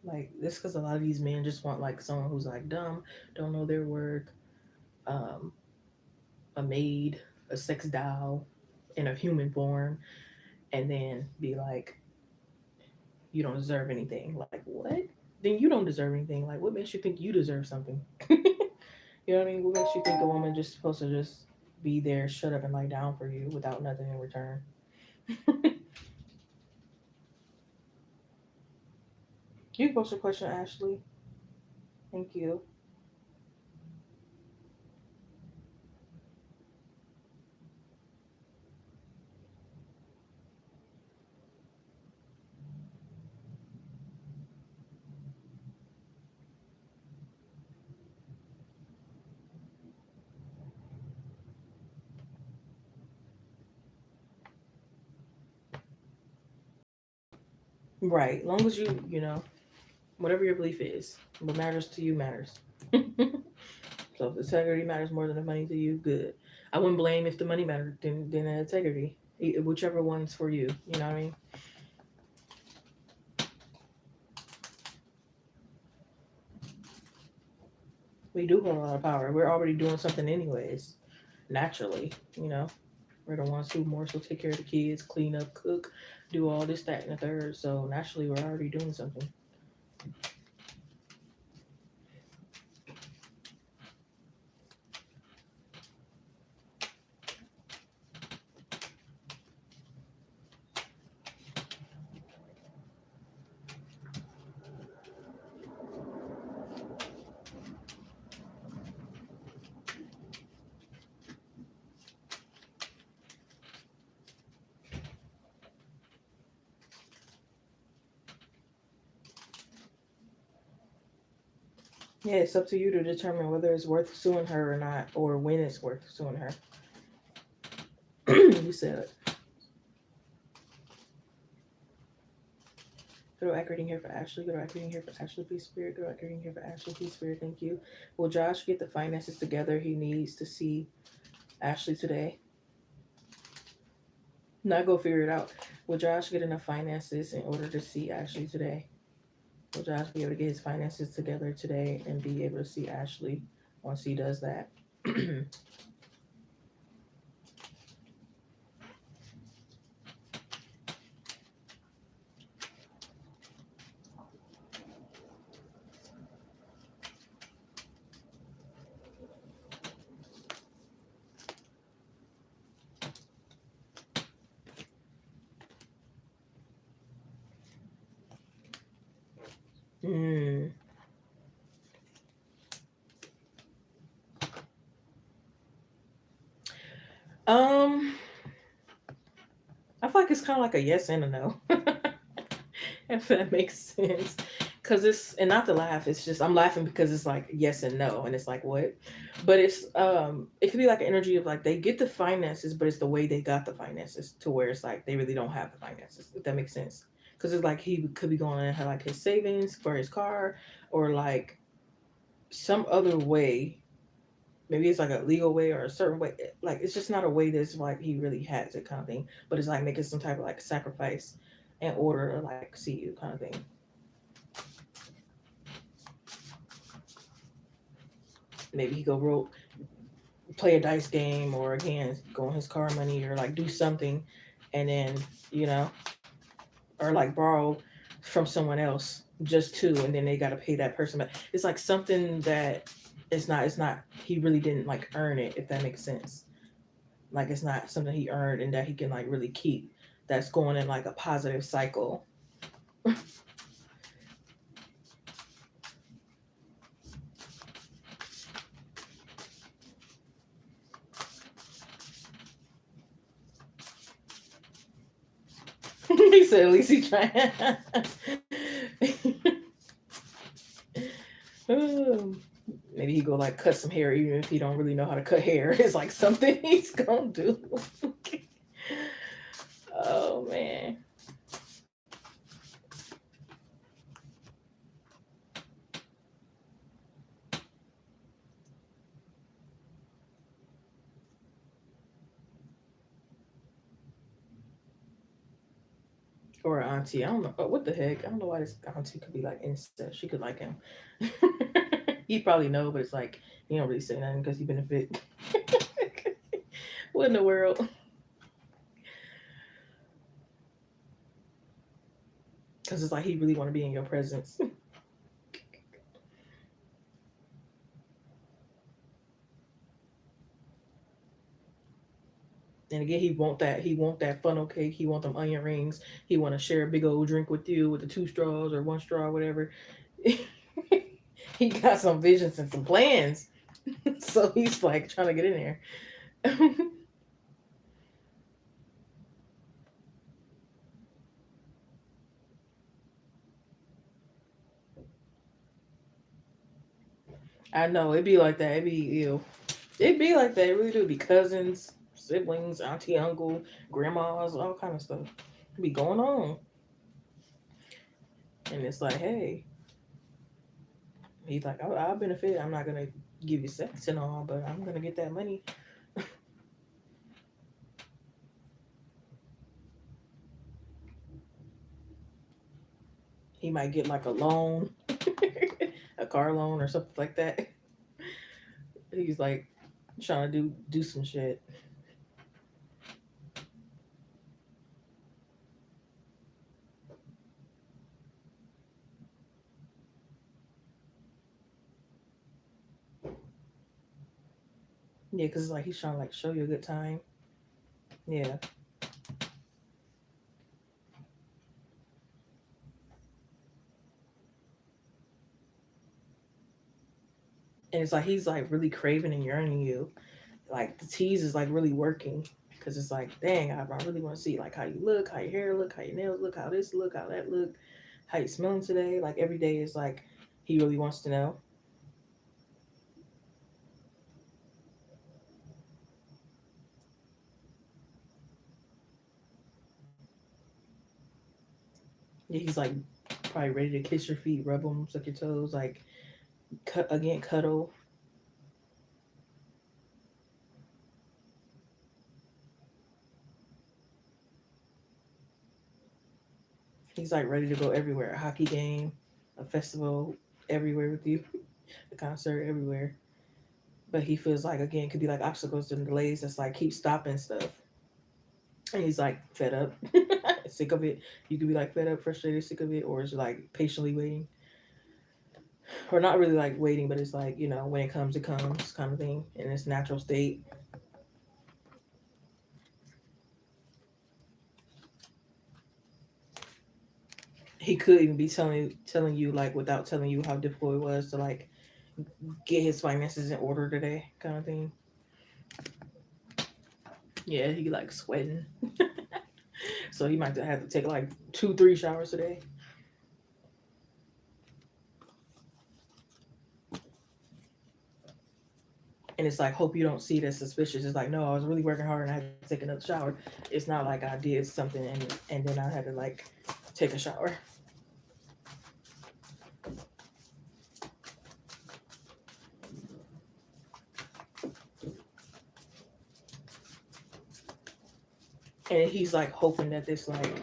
Speaker 1: Like this because a lot of these men just want like someone who's like dumb, don't know their worth, um, a maid, a sex doll in a human form, and then be like, you don't deserve anything. Like what? Then you don't deserve anything. Like what makes you think you deserve something? You know what I mean? What makes you think a woman just supposed to just be there, shut up and lie down for you without nothing in return? You post a question, Ashley. Thank you. Right. Long as whatever your belief is, what matters to you matters. So if the integrity matters more than the money to you, good. I wouldn't blame if the money mattered than the integrity. Whichever one's for you. You know what I mean? We do hold a lot of power. We're already doing something anyways, naturally. You know, we're the ones who more so take care of the kids, clean up, cook, do all this, that, and the third. So naturally, we're already doing something. Yeah, it's up to you to determine whether it's worth suing her or not, or when it's worth suing her. You said go to accurating here for Ashley. Go to accurating here for Ashley, please, Spirit. Go to accurating here for Ashley, please, Spirit. Thank you. Will Josh get the finances together he needs to see Ashley today? Not go figure it out. Will Josh get enough finances in order to see Ashley today? Will Josh be able to get his finances together today and be able to see Ashley once he does that? Mm. Um, I feel like it's kind of like a yes and a no. If that makes sense. Cause it's and not to laugh, it's just I'm laughing because it's like yes and no, and it's like what? But it could be like an energy of like they get the finances, but it's the way they got the finances to where it's like they really don't have the finances, if that makes sense. Cause it's like he could be going into like his savings for his car or like some other way. Maybe it's like a legal way or a certain way. Like it's just not a way that's like he really has it kind of thing. But it's like making some type of like sacrifice in order to like see you kind of thing. Maybe he go broke. play a dice game, or again go on his car money, or like do something, and then you know, or like borrow from someone else just to, and then they got to pay that person. But it's like something that it's not he really didn't like earn it, if that makes sense. Like it's not something he earned and that he can like really keep, that's going in like a positive cycle. He said at least he trying. Um, Maybe he go like cut some hair, even if he don't really know how to cut hair. It's like something he's gonna do. Oh man. Or auntie. I don't know. What the heck? I don't know why this auntie could be like incest. She could like him. He probably know, but it's like he don't really say nothing because he benefit. What in the world? Because it's like he really want to be in your presence. And again, he want that funnel cake. He want them onion rings. He want to share a big old drink with you with the two straws or one straw, whatever. He got some visions and some plans. So he's like trying to get in there. I know it'd be like that. It'd be ew. It'd be like that. It really do. Be cousins, siblings, auntie, uncle, grandmas, all kind of stuff. It'd be going on, and it's like, hey, he's like, I'll benefit. I'm not gonna give you sex and all, but I'm gonna get that money. He might get like a loan, a car loan or something like that. He's like trying to do some shit. Yeah, because it's like he's trying to like show you a good time. Yeah, and it's like he's like really craving and yearning you. Like the tease is like really working because it's like, dang, I really want to see like how you look, how your hair look, how your nails look, how this look, how that look, how you smelling today. Like every day is like he really wants to know. Yeah, he's like probably ready to kiss your feet, rub them, suck your toes, like cut again, cuddle. He's like ready to go everywhere, a hockey game, a festival, everywhere with you, a concert, everywhere. But he feels like again could be like obstacles and delays that's like keep stopping stuff. And he's like fed up, sick of it. You could be like fed up, frustrated, sick of it, or it's like patiently waiting, or not really like waiting, but it's like when it comes, kind of thing in its natural state. He could even be telling you like without telling you how difficult it was to like get his finances in order today, kind of thing. Yeah, he like sweating, so he might have to take like 2, 3 showers today. And it's like, hope you don't see it as suspicious. It's like, no, I was really working hard and I had to take another shower. It's not like I did something and then I had to like take a shower. And he's like hoping that this like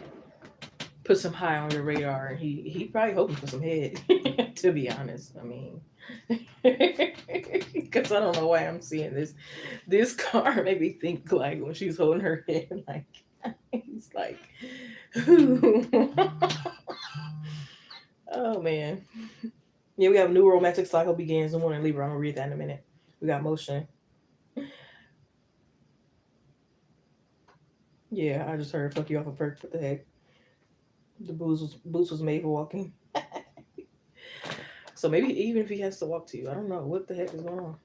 Speaker 1: put some high on your radar, and he probably hoping for some head. To be honest, I mean, because I don't know why I'm seeing this car made me think like when she's holding her head, like he's like, oh man, yeah, we have new romantic cycle begins in one in Libra. I'm gonna read that in a minute. We got motion. Yeah, I just heard fuck you off a perk. What the heck? The boots was made for walking. So maybe even if he has to walk to you, I don't know what the heck is going on.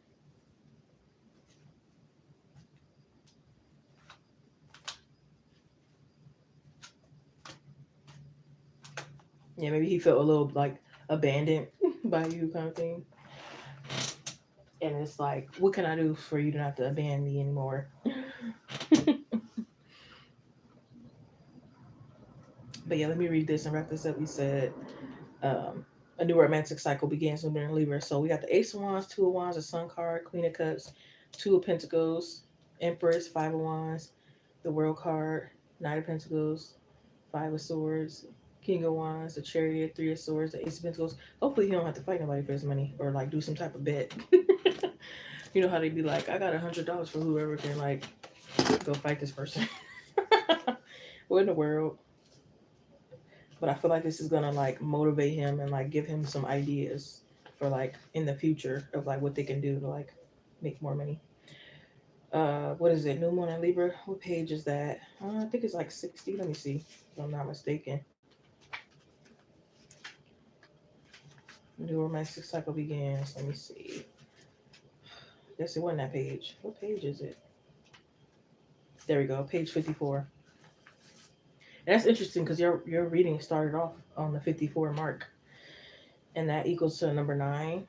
Speaker 1: Yeah, maybe he felt a little like abandoned by you, kind of thing. And it's like, what can I do for you to not have to abandon me anymore? But yeah, let me read this and wrap this up. We said um, a new romantic cycle begins when we're in Libra. So we got the Ace of Wands, Two of Wands, the Sun card, Queen of Cups, Two of Pentacles, Empress, Five of Wands, the World card, Knight of Pentacles, Five of Swords, King of Wands, the Chariot, Three of Swords, the Ace of Pentacles. Hopefully he don't have to fight nobody for his money or like do some type of bet. You know how they be like, I got $100 for whoever can like go fight this person. What in the world? But I feel like this is gonna like motivate him and like give him some ideas for like in the future of like what they can do to like make more money. What is it? New Moon in Libra. What page is that? I think it's like 60. Let me see if I'm not mistaken. New romantic cycle begins. Let me see. Yes, it wasn't that page. What page is it? There we go. Page 54. And that's interesting because your reading started off on the 54 mark, and that equals to number 9.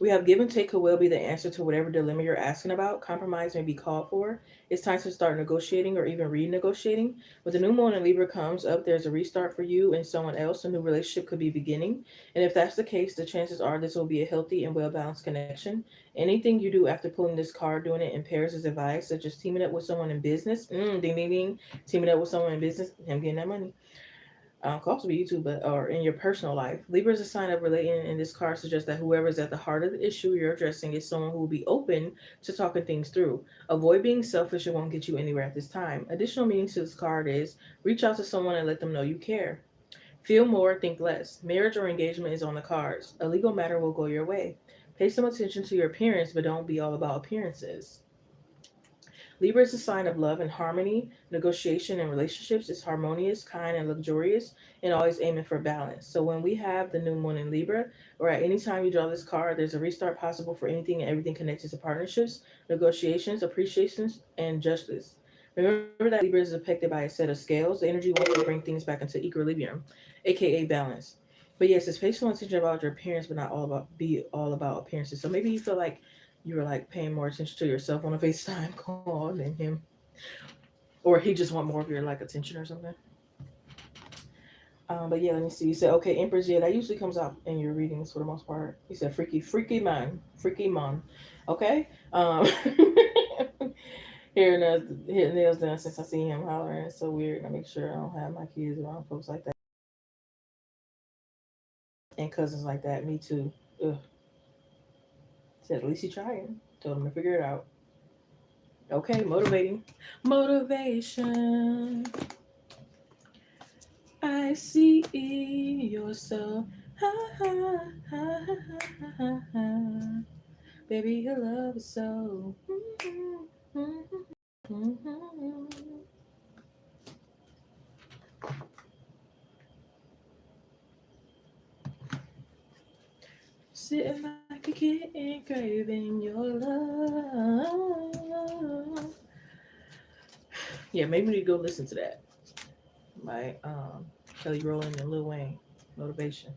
Speaker 1: We have give and take could well be the answer to whatever dilemma you're asking about. Compromise may be called for. It's time to start negotiating or even renegotiating. When the new moon in Libra comes up, there's a restart for you and someone else. A new relationship could be beginning. And if that's the case, the chances are this will be a healthy and well balanced connection. Anything you do after pulling this card, doing it in pairs is advised, such as teaming up with someone in business. Ding, ding, ding. Teaming up with someone in business, him getting that money could also be YouTube, but or in your personal life. Libra is a sign of relating, and this card suggests that whoever is at the heart of the issue you're addressing is someone who will be open to talking things through. Avoid being selfish; it won't get you anywhere at this time. Additional meanings to this card is reach out to someone and let them know you care. Feel more, think less. Marriage or engagement is on the cards. A legal matter will go your way. Pay some attention to your appearance, but don't be all about appearances. Libra is a sign of love and harmony. Negotiation in relationships is harmonious, kind, and luxurious, and always aiming for balance. So when we have the new moon in Libra, or at any time you draw this card, there's a restart possible for anything and everything connected to partnerships, negotiations, appreciations, and justice. Remember that Libra is affected by a set of scales. The energy wants to bring things back into equilibrium, aka balance. But yes, it's patient attention about your appearance, but not all about appearances. So maybe you feel like you were like paying more attention to yourself on a FaceTime call than him, or he just want more of your like attention or something. But yeah, let me see. You said okay, Empress. Yeah, that usually comes out in your readings for the most part. You said freaky man, freaky man. Okay. Hitting nails down since I see him hollering. It's so weird. I make sure I don't have my kids around folks like that and cousins like that. Me too. Ugh. Said at least he trying. Told him to figure it out. Okay, motivating. Motivation. I see your soul. Ha, ha, ha, ha, ha, ha. Baby, your love is so. Sitting like a kitten, craving your love. Yeah, maybe we need to go listen to that by Kelly Rowland and Lil Wayne. Motivation.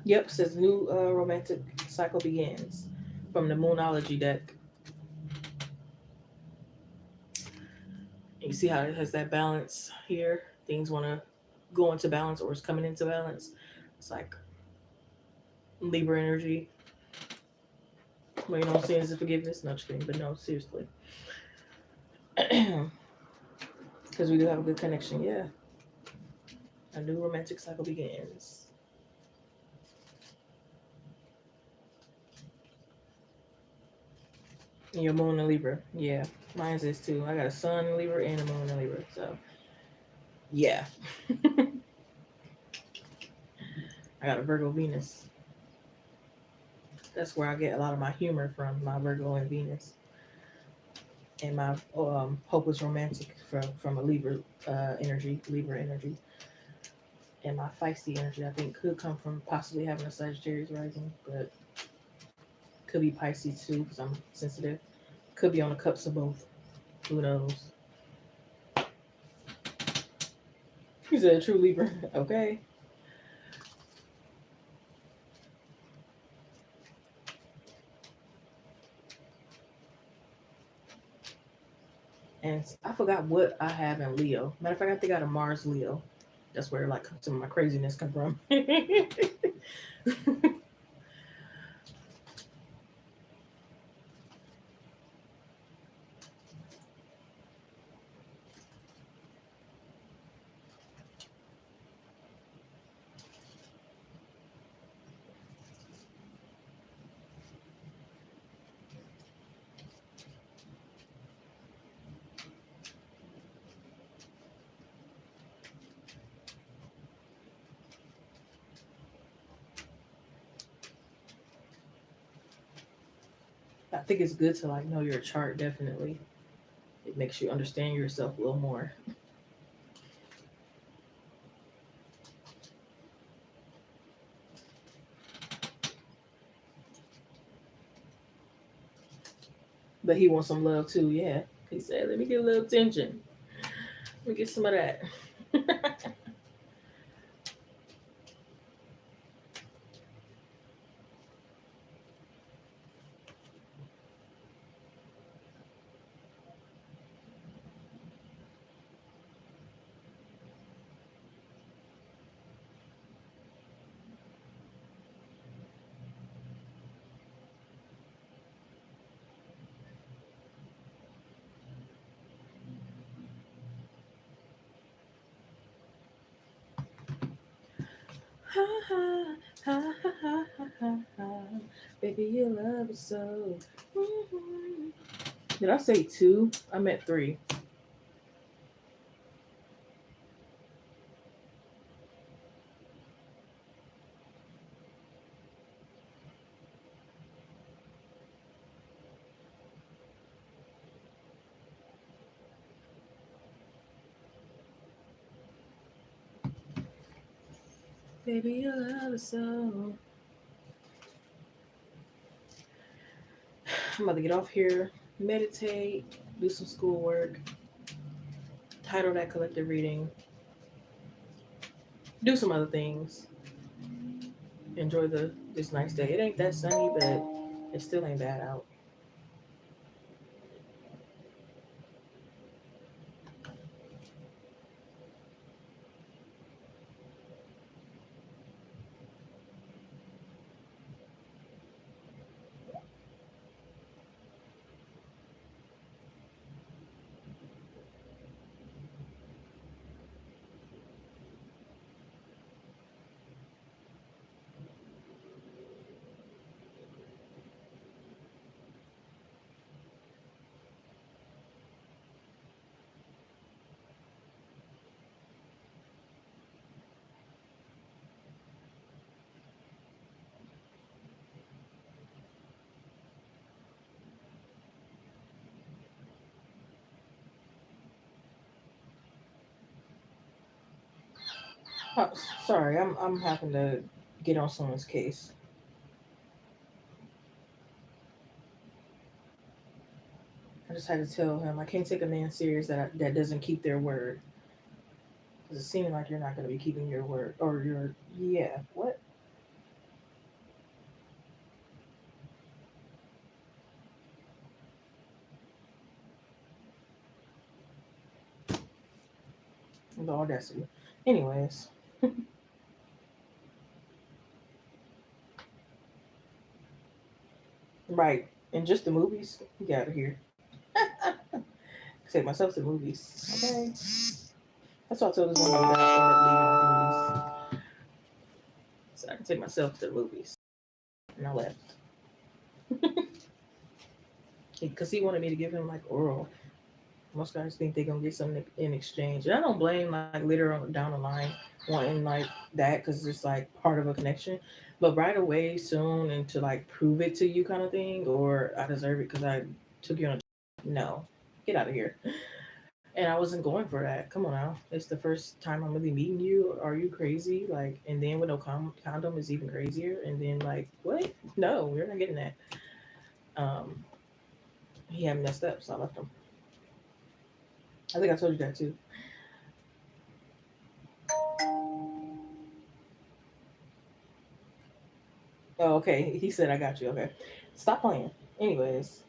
Speaker 1: Yep, says new romantic cycle begins from the Moonology deck. You see how it has that balance here? Things want to go into balance or it's coming into balance. It's like Libra energy. Well, you know what I'm saying? Is it forgiveness? No, just kidding. But no, seriously. Because we do have a good connection. Yeah. A new romantic cycle begins. And your moon in Libra. Yeah. Mine's is too. I got a sun in Libra and a moon in Libra. So, yeah. I got a Virgo Venus. That's where I get a lot of my humor from, my Virgo and Venus. And my hopeless romantic from a Libra energy, Libra energy. And my feisty energy, I think, could come from possibly having a Sagittarius rising, but could be Pisces too, because I'm sensitive. Could be on the cups of both. Who knows? He's a true Libra. Okay. And I forgot what I have in Leo. Matter of fact, I think I got a Mars Leo. That's where like some of my craziness come from. I think it's good to like know your chart. Definitely, it makes you understand yourself a little more. But he wants some love too. Yeah, he said, "Let me get a little attention. Let me get some of that." Ha ha ha ha ha ha ha. Baby, you love it so. Mhm. Did I say two? I meant three. Baby, you love it so. I'm about to get off here, meditate, do some schoolwork, title that collective reading, do some other things, enjoy this nice day. It ain't that sunny, but it still ain't bad out. Oh, sorry, I'm having to get on someone's case. I just had to tell him I can't take a man serious that doesn't keep their word. Because it seems like you're not going to be keeping your word or your yeah. What? The audacity. Anyways, right. And just the movies, get out of here. Take myself to the movies. Okay. That's why I told this one lady that I ended up leaving at the movies. So I can take myself to the movies. And I left. Because he wanted me to give him like oral. Most guys think they're gonna get something in exchange. And I don't blame like later on down the line wanting like that because it's like part of a connection. But right away, soon, and to like prove it to you kind of thing, or I deserve it because I took you on a no, get out of here. And I wasn't going for that. Come on now, it's the first time I'm really meeting you. Are you crazy? Like, and then with no condom is even crazier. And then like, what? No, we're not getting that. Um, he had messed up, so I left him. I think I told you that too. Oh, okay. He said I got you. Okay. Stop playing. Anyways,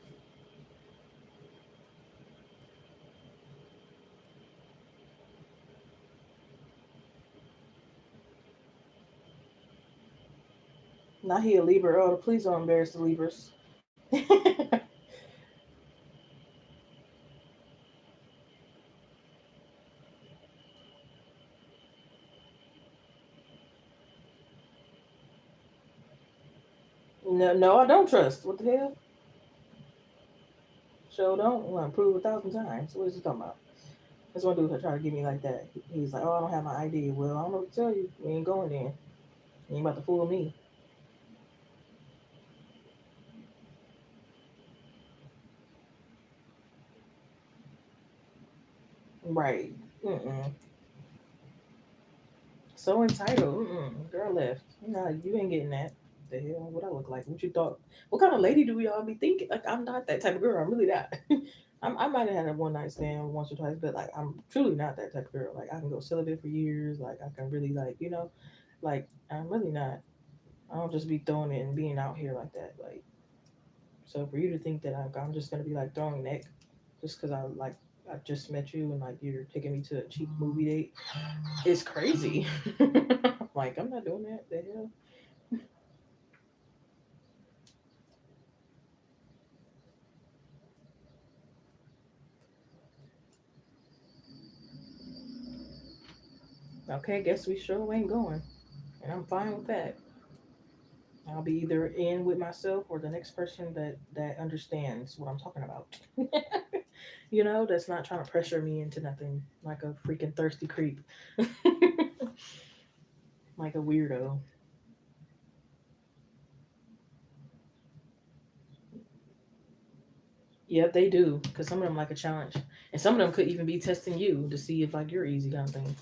Speaker 1: now he a Libra. Oh, please don't embarrass the Libras. No, no, I don't trust. What the hell? Show don't want to prove 1,000 times. What is he talking about? This one dude tried to get me like that. He's like, "Oh, I don't have my ID." Well, I don't know what to tell you. We ain't going then. You ain't about to fool me. Right. Mm-mm. So entitled. Mm-mm. Girl left. Nah, you ain't getting that. The hell? What I look like? What you thought? What kind of lady do we all be thinking? Like, I'm not that type of girl. I'm really not. I might have had a one night stand once or twice, but like, I'm truly not that type of girl. Like, I can go celibate for years. Like, I can really, like, like, I'm really not. I don't just be throwing it and being out here like that. Like, so for you to think that I'm just gonna be like throwing neck just because I just met you and like you're taking me to a cheap movie date, it's crazy. Like, I'm not doing that. The hell? Okay, guess we sure ain't going, and I'm fine with that. I'll be either in with myself or the next person that understands what I'm talking about. That's not trying to pressure me into nothing like a freaking thirsty creep, like a weirdo. Yep, they do, because some of them like a challenge, and some of them could even be testing you to see if like you're easy kind of thing.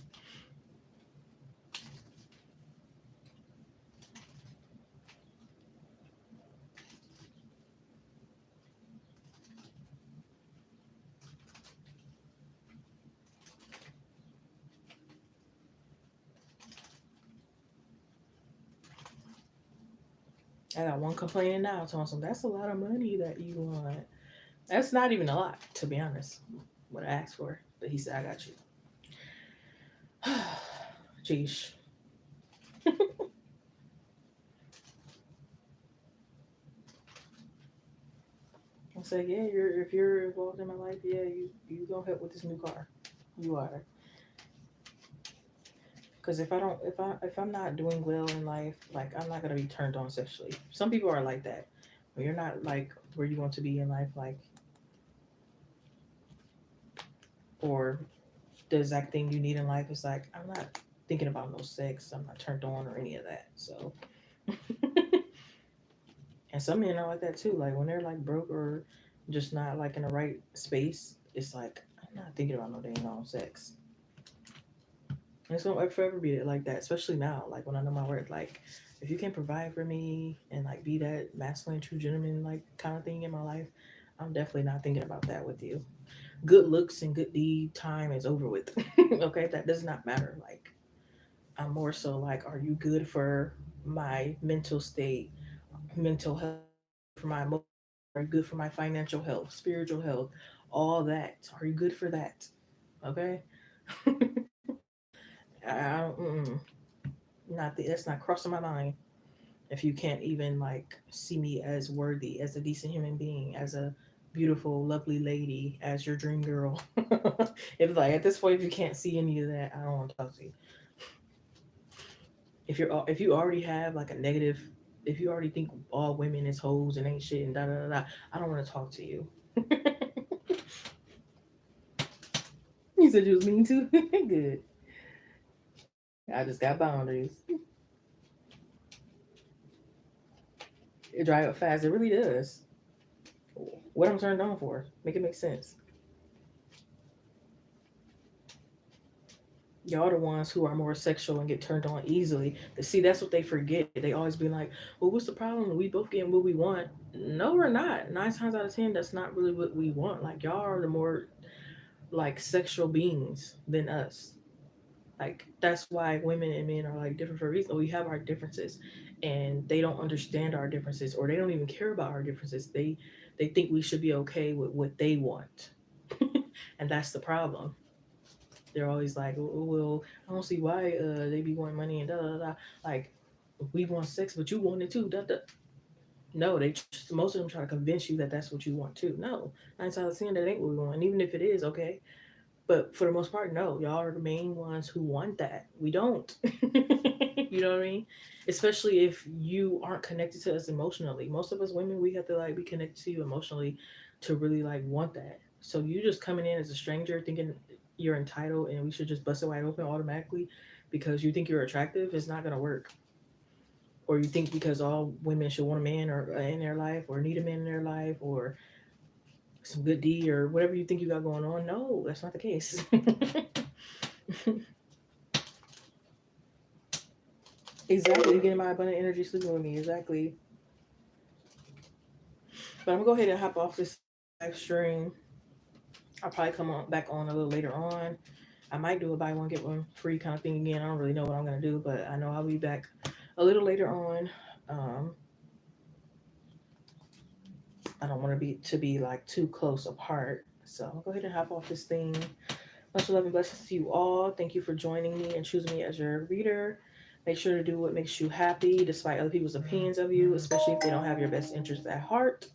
Speaker 1: I got one complaining now, telling some that's a lot of money that you want. That's not even a lot, to be honest. What I asked for, but he said I got you. Jeez. I said, yeah, if you're involved in my life, yeah, you gonna help with this new car. You are. Because if I'm not doing well in life, like I'm not gonna be turned on sexually. Some people are like that. When you're not like where you want to be in life, like or the exact thing you need in life, it's like I'm not thinking about no sex. I'm not turned on or any of that. So, and some men are like that too. Like when they're like broke or just not like in the right space, it's like I'm not thinking about no dang on sex. And it's gonna forever be like that, especially now. Like when I know my worth, like if you can provide for me and like be that masculine, true gentleman, like kind of thing in my life, I'm definitely not thinking about that with you. Good looks and good deed time is over with. Okay, that does not matter. Like I'm more so like, are you good for my mental state, mental health? Are you good for my emotional? Are you good for my financial health, spiritual health, all that? Are you good for that? Okay. I don't, that's not crossing my mind. If you can't even like see me as worthy, as a decent human being, as a beautiful, lovely lady, as your dream girl. If like at this point, if you can't see any of that, I don't want to talk to you. If you already have like a negative, if you already think all women is hoes and ain't shit and da da da da, I don't want to talk to you. You said you was mean too. Good. I just got boundaries. It dry up fast. It really does. What I'm turned on for? Make it make sense. Y'all the ones who are more sexual and get turned on easily. See, that's what they forget. They always be like, "Well, what's the problem? We both getting what we want." No, we're not. 9 times out of 10, that's not really what we want. Like y'all are the more like sexual beings than us. Like that's why women and men are like different for a reason. We have our differences, and they don't understand our differences, or they don't even care about our differences. They think we should be okay with what they want, and that's the problem. They're always like, well, I don't see why they be wanting money and da da da. Like, we want sex, but you want it too. Da, da. No, most of them try to convince you that that's what you want too. No, 9 times out of 10, that ain't what we want. And even if it is, okay. But for the most part, no, y'all are the main ones who want that. We don't. You know what I mean? Especially if you aren't connected to us emotionally. Most of us women, we have to like be connected to you emotionally to really like want that. So you just coming in as a stranger thinking you're entitled and we should just bust it wide open automatically because you think you're attractive is not gonna work. Or you think because all women should want a man or in their life or need a man in their life or some good D or whatever you think you got going on. No, that's not the case. Exactly. You getting my abundant energy sleeping with me. Exactly. But I'm gonna go ahead and hop off this live stream. I'll probably come on back on a little later on. I might do a buy one get one free kind of thing again. I don't really know what I'm gonna do, but I know I'll be back a little later on. Um, I don't want to be like too close apart, so I'll go ahead and hop off this thing. Much love and blessings to you all. Thank you for joining me and choosing me as your reader. Make sure to do what makes you happy, despite other people's opinions of you, especially if they don't have your best interests at heart.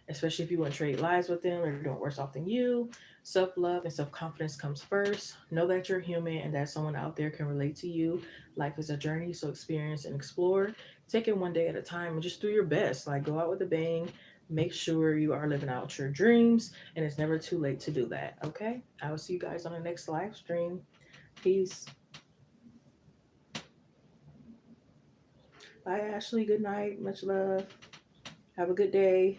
Speaker 1: Especially if you want to trade lives with them or they're doing worse off than you. Self love and self confidence comes first. Know that you're human and that someone out there can relate to you. Life is a journey, so experience and explore. Take it one day at a time and just do your best. Like go out with a bang. Make sure you are living out your dreams, and it's never too late to do that. Okay? I will see you guys on the next live stream. Peace. Bye, Ashley. Good night. Much love. Have a good day.